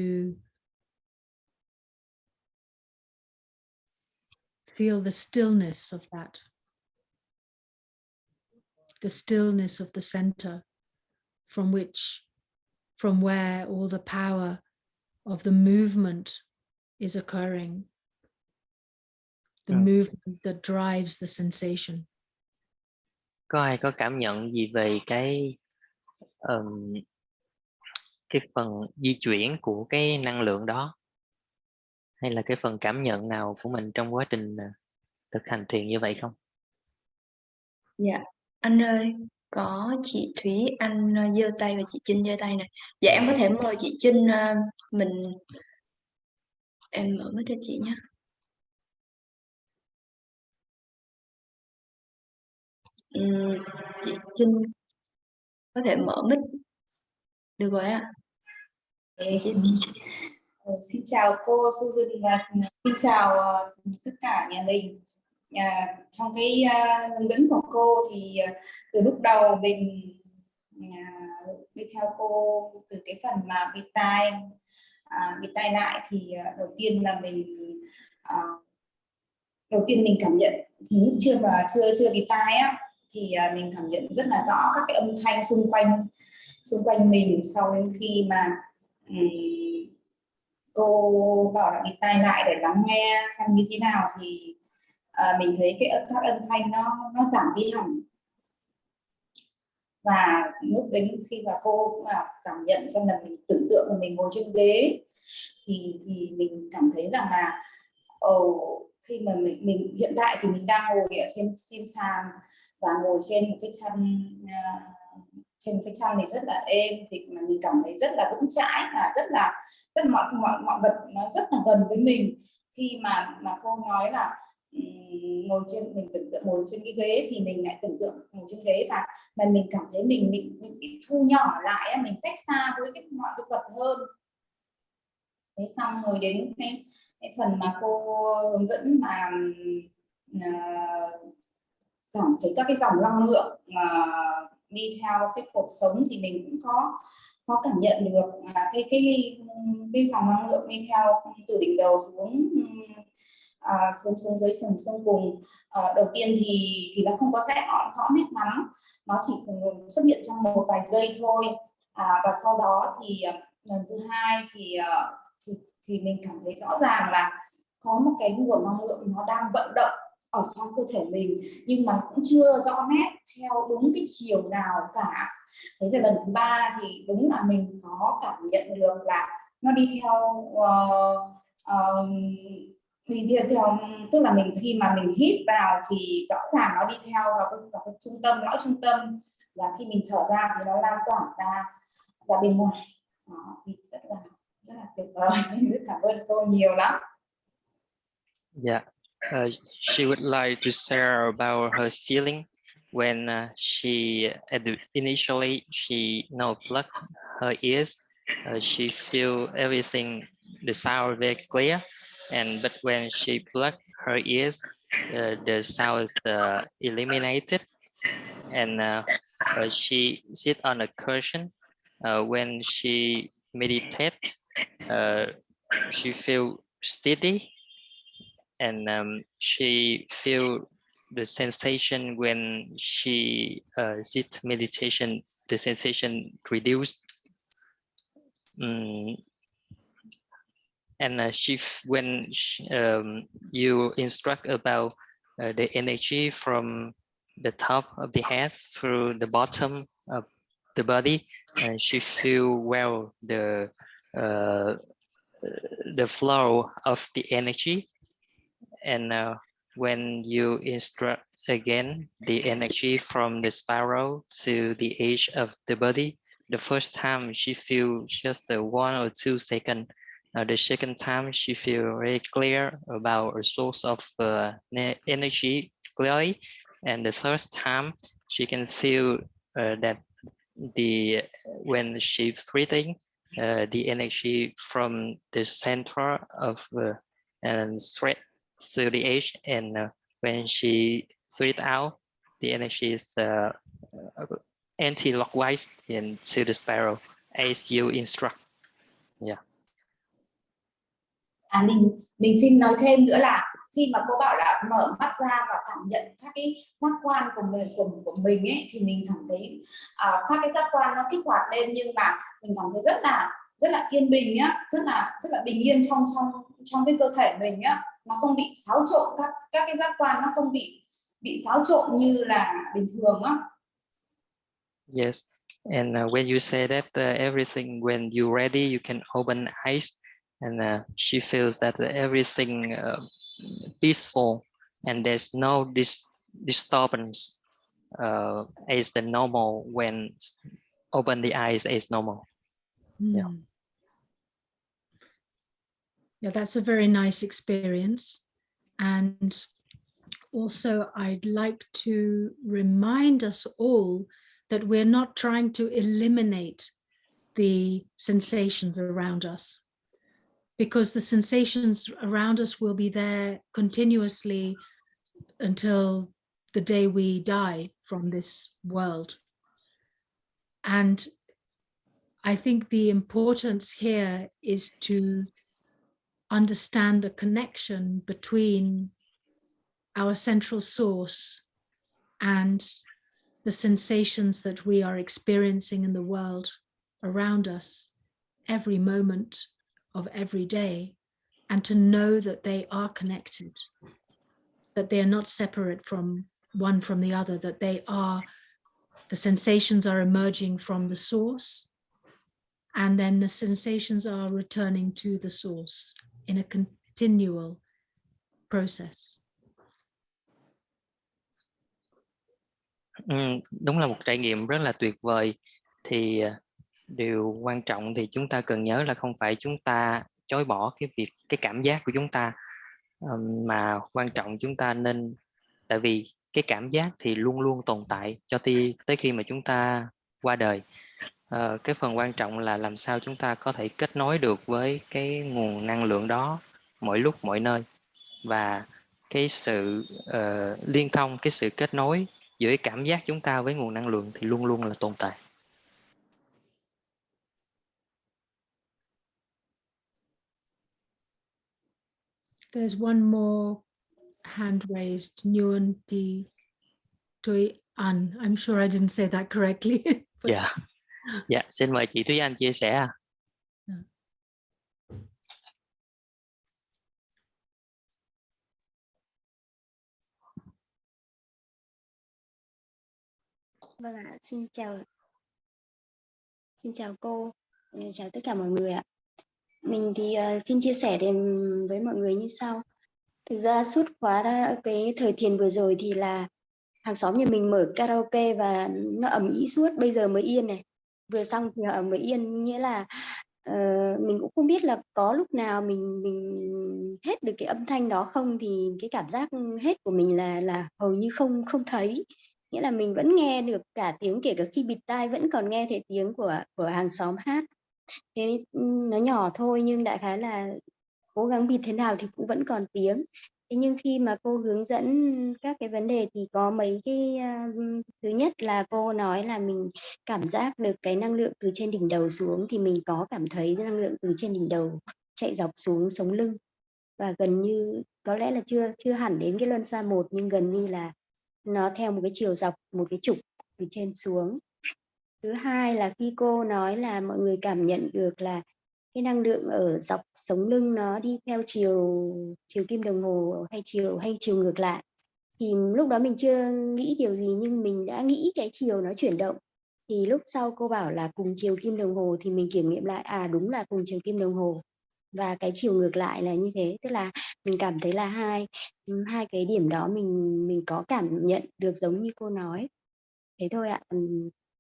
feel the stillness of that? The stillness of the center from where all the power of the movement is occurring. The movement that drives the sensation. Có ai có cảm nhận gì về cái phần di chuyển của cái năng lượng đó, hay là cái phần cảm nhận nào của mình trong quá trình thực hành thiền như vậy không? Dạ anh ơi, có chị Thúy Anh giơ tay và chị Trinh giơ tay này. Dạ em có thể mời chị Trinh em mở mic cho chị nhé. Chị Trinh có thể mở mic được rồi ạ. Xin chào cô Susan và xin chào tất cả nhà mình. Trong cái hướng dẫn của cô thì từ lúc đầu mình đi theo cô từ cái phần mà bị tai lại thì đầu tiên mình cảm nhận lúc chưa bị tai á thì mình cảm nhận rất là rõ các cái âm thanh xung quanh mình. Sau đến khi mà cô bảo là bị tai lại để lắng nghe xem như thế nào thì mình thấy các âm thanh nó giảm đi hẳn. Và lúc đến khi mà cô cảm nhận xem là mình tưởng tượng là mình ngồi trên ghế thì mình cảm thấy rằng là khi mà mình hiện tại thì mình đang ngồi ở trên sàn và ngồi trên một cái chăn này rất là êm, thì mà mình cảm thấy rất là vững chãi và rất mọi vật nó rất là gần với mình. Khi mà cô nói là mình tưởng tượng ngồi trên cái ghế thì mình lại tưởng tượng ngồi trên ghế và mình cảm thấy mình bị thu nhỏ lại, mình cách xa với mọi cái vật hơn. Thế xong rồi đến cái phần mà cô hướng dẫn mà cảm thấy các cái dòng năng lượng mà đi theo cái cuộc sống thì mình cũng có cảm nhận được cái dòng năng lượng đi theo từ đỉnh đầu xuống dưới xương cùng. Đầu tiên thì nó không có rõ nét lắm, nó chỉ xuất hiện trong một vài giây thôi, và sau đó thì lần thứ hai thì mình cảm thấy rõ ràng là có một cái nguồn năng lượng nó đang vận động ở trong cơ thể mình, nhưng mà cũng chưa rõ nét theo đúng cái chiều nào cả. Thế là lần thứ ba thì đúng là mình có cảm nhận được là nó đi theo tức là khi mà mình hít vào thì rõ ràng nó đi theo vào cái trung tâm, lõi trung tâm, và khi mình thở ra thì nó lan tỏa ra bên ngoài. Thì rất là tuyệt vời. Rất cảm ơn cô nhiều lắm. Yeah, she would like to share about her feeling when initially she plugged her ears. She feel everything, the sound very clear, but when she plugged her ears, the sound is eliminated, and she sit on a cushion. When she meditate, she feel steady, and she feel the sensation when she sit meditation. The sensation reduced, and when you instruct about the energy from the top of the head through the bottom of the body, and she feel well the flow of the energy. And when you instruct again the energy from the spiral to the edge of the body, the first time she feel just 1 or 2 seconds. The second time she feel very clear about a source of energy clearly, and the third time she can feel that when she's breathing, the energy from the center of and straight to the edge, and when she breathe out, the energy is anti-clockwise into the spiral as you instruct. Yeah. Mình xin nói thêm nữa là khi mà cô bảo là mở mắt ra và cảm nhận các cái giác quan của mình ấy, thì mình cảm thấy các cái giác quan nó kích hoạt lên, nhưng mà mình cảm thấy rất là yên bình á, rất là bình yên trong cái cơ thể mình á, nó không bị xáo trộn, các cái giác quan nó không bị xáo trộn như là bình thường á. Yes, and when you say that everything, when you're ready, you can open eyes. And she feels that everything peaceful, and there's no disturbance as the normal when open the eyes as normal. Yeah. Yeah, that's a very nice experience. And also I'd like to remind us all that we're not trying to eliminate the sensations around us, because the sensations around us will be there continuously until the day we die from this world. And I think the importance here is to understand the connection between our central source and the sensations that we are experiencing in the world around us every moment of every day, and to know that they are connected, that they are not separate from one from the other, that the sensations are emerging from the source, and then the sensations are returning to the source in a continual process. Đúng là một trải nghiệm rất là tuyệt vời. Thì điều quan trọng thì chúng ta cần nhớ là không phải chúng ta chối bỏ cái cảm giác của chúng ta, mà quan trọng chúng ta nên, tại vì cái cảm giác thì luôn luôn tồn tại cho tới khi mà chúng ta qua đời. Cái phần quan trọng là làm sao chúng ta có thể kết nối được với cái nguồn năng lượng đó mọi lúc mọi nơi, và cái sự liên thông, cái sự kết nối giữa cảm giác chúng ta với nguồn năng lượng thì luôn luôn là tồn tại. There's one more hand raised, Nguyen Di Tuy An. I'm sure I didn't say that correctly. Dạ. Dạ, xin mời chị Thúy Anh chia sẻ. Vâng ạ, xin chào cô, chào tất cả mọi người ạ. Mình thì xin chia sẻ với mọi người như sau. Thực ra suốt cái thời thiền vừa rồi thì là hàng xóm nhà mình mở karaoke và nó ầm ĩ suốt, bây giờ mới yên này. Vừa xong thì họ mới yên, nghĩa là mình cũng không biết là có lúc nào mình hết được cái âm thanh đó không, thì cái cảm giác hết của mình là hầu như không thấy. Nghĩa là mình vẫn nghe được cả tiếng, kể cả khi bịt tai vẫn còn nghe thấy tiếng của hàng xóm hát. Thế nó nhỏ thôi nhưng đại khái là cố gắng bịt thế nào thì cũng vẫn còn tiếng. Thế nhưng khi mà cô hướng dẫn các cái vấn đề thì có mấy cái thứ nhất là cô nói là mình cảm giác được cái năng lượng từ trên đỉnh đầu xuống, thì mình có cảm thấy năng lượng từ trên đỉnh đầu chạy dọc xuống sống lưng, và gần như có lẽ là chưa hẳn đến cái luân xa 1, nhưng gần như là nó theo một cái chiều dọc, một cái trục từ trên xuống. Thứ hai là khi cô nói là mọi người cảm nhận được là cái năng lượng ở dọc sống lưng nó đi theo chiều kim đồng hồ hay chiều ngược lại, thì lúc đó mình chưa nghĩ điều gì nhưng mình đã nghĩ cái chiều nó chuyển động. Thì lúc sau cô bảo là cùng chiều kim đồng hồ thì mình kiểm nghiệm lại, đúng là cùng chiều kim đồng hồ, và cái chiều ngược lại là như thế. Tức là mình cảm thấy là hai cái điểm đó mình có cảm nhận được giống như cô nói. Thế thôi ạ.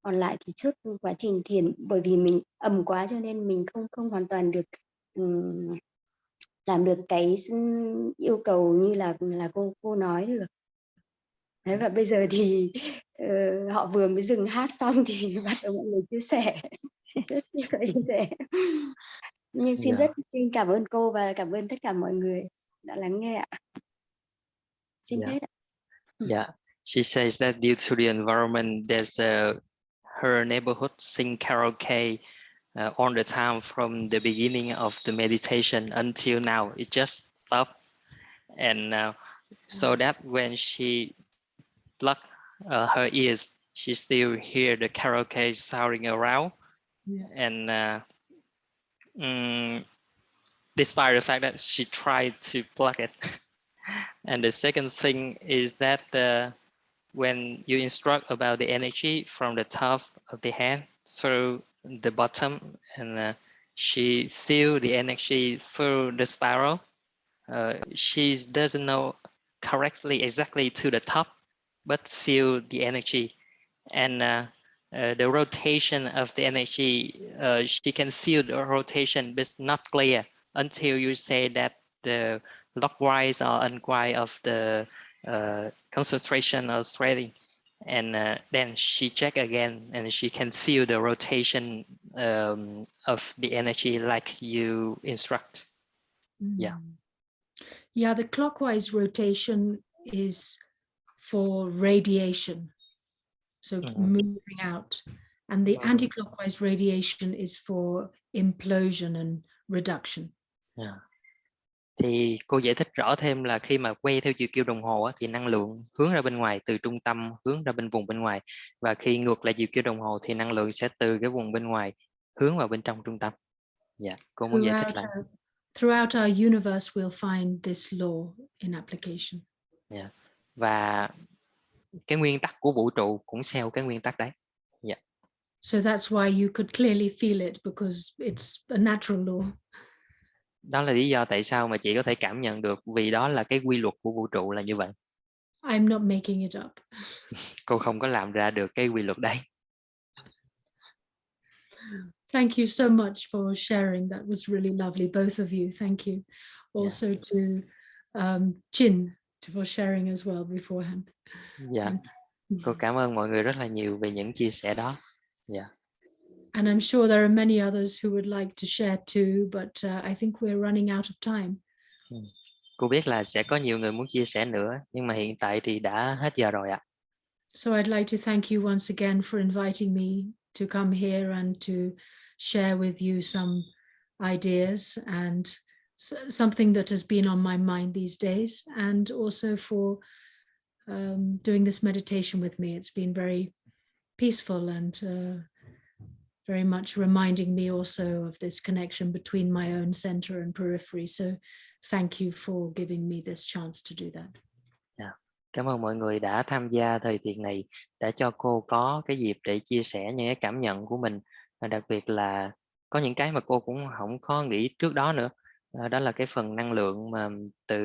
Còn lại thì trước quá trình thiền, bởi vì mình ầm quá cho nên mình không hoàn toàn được làm được cái yêu cầu như là cô nói được. Đấy, và bây giờ thì họ vừa mới dừng hát xong thì bắt đầu mọi người chia sẻ. Rất như thế. Nhưng xin rất xin cảm ơn cô và cảm ơn tất cả mọi người đã lắng nghe ạ. Xin hết ạ. Yeah, she says that due to the environment, her neighborhood sing karaoke all the time from the beginning of the meditation until now. It just stopped, and so that when she plugged her ears, she still hear the karaoke sounding around, and despite the fact that she tried to plug it. And the second thing is that when you instruct about the energy from the top of the hand through the bottom, and she feel the energy through the spiral, she doesn't know correctly exactly to the top, but feel the energy, and the rotation of the energy, she can feel the rotation, but it's not clear until you say that the clockwise or unwise of the concentration or threading, and then she check again and she can feel the rotation of the energy like you instruct. Yeah, the clockwise rotation is for radiation, so moving out, and the anti-clockwise radiation is for implosion and reduction. Thì cô giải thích rõ thêm là khi mà quay theo chiều kim đồng hồ á, thì năng lượng hướng ra bên ngoài, từ trung tâm hướng ra vùng bên ngoài, và khi ngược lại chiều kim đồng hồ thì năng lượng sẽ từ cái vùng bên ngoài hướng vào bên trong trung tâm. Dạ, cô muốn giải thích lại. Throughout our universe we'll find this law in application. Yeah. Và cái nguyên tắc của vũ trụ cũng theo cái nguyên tắc đấy. Yeah. So that's why you could clearly feel it, because it's a natural law. Đó là lý do tại sao mà chị có thể cảm nhận được, vì đó là cái quy luật của vũ trụ là như vậy. I'm not making it up. Cô không có làm ra được cái quy luật đấy. Thank you so much for sharing. That was really lovely, both of you. Thank you. Also to Chin for sharing as well beforehand. Dạ. Cô cảm ơn mọi người rất là nhiều về những chia sẻ đó. Dạ. And I'm sure there are many others who would like to share too, but I think we're running out of time. Cô biết là sẽ có nhiều người muốn chia sẻ nữa, nhưng mà hiện tại thì đã hết giờ rồi ạ. So I'd like to thank you once again for inviting me to come here and to share with you some ideas and something that has been on my mind these days, and also for doing this meditation with me. It's been very peaceful and very much reminding me also of this connection between my own center and periphery. So thank you for giving me this chance to do that. Cảm ơn mọi người đã tham gia thời thiền này, đã cho cô có cái dịp để chia sẻ những cái cảm nhận của mình, và đặc biệt là có những cái mà cô cũng không có nghĩ trước đó nữa. Đó là cái phần năng lượng mà từ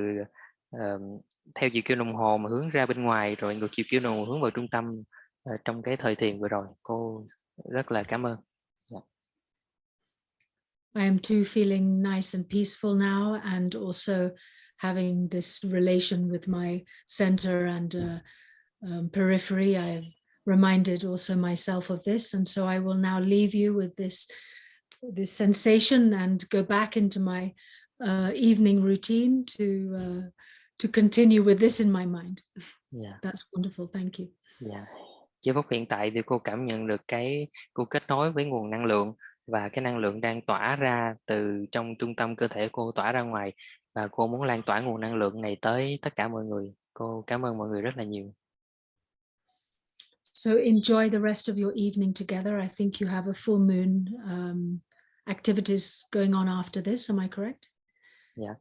theo chiều kim đồng hồ mà hướng ra bên ngoài, rồi ngược chiều kim đồng hồ hướng vào trung tâm trong cái thời thiền vừa rồi. Cô rất là cảm ơn. I am too feeling nice and peaceful now, and also having this relation with my center and periphery. I've reminded also myself of this, and so I will now leave you with this sensation and go back into my evening routine to to continue with this in my mind. Dạ. That's wonderful. Thank you. Dạ. Chị Phúc, hiện tại thì cô cảm nhận được cô kết nối với nguồn năng lượng và cái năng lượng đang tỏa ra từ trong trung tâm cơ thể cô tỏa ra ngoài, và cô muốn lan tỏa nguồn năng lượng này tới tất cả mọi người. Cô cảm ơn mọi người rất là nhiều. So enjoy the rest of your evening together. I think you have a full moon activities going on after this. Am I correct? Dạ.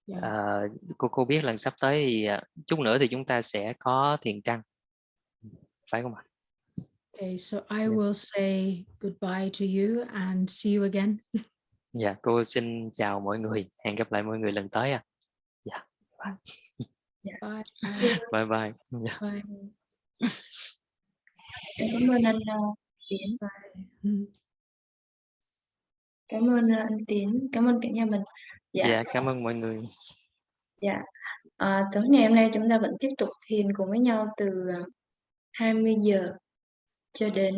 Yeah. Cô biết lần sắp tới thì chút nữa thì chúng ta sẽ có thiền trăng, phải không ạ? Okay, so I will say goodbye to you and see you again. Dạ, cô xin chào mọi người, hẹn gặp lại mọi người lần tới ạ. Dạ. Bye. Bye bye. Dạ. Bye. Cảm ơn anh Tiến. Cảm ơn anh Tiến, cảm ơn cả nhà mình. Dạ, cảm ơn mọi người. Dạ. Tối ngày hôm nay chúng ta vẫn tiếp tục thiền cùng với nhau từ 20 giờ cho đến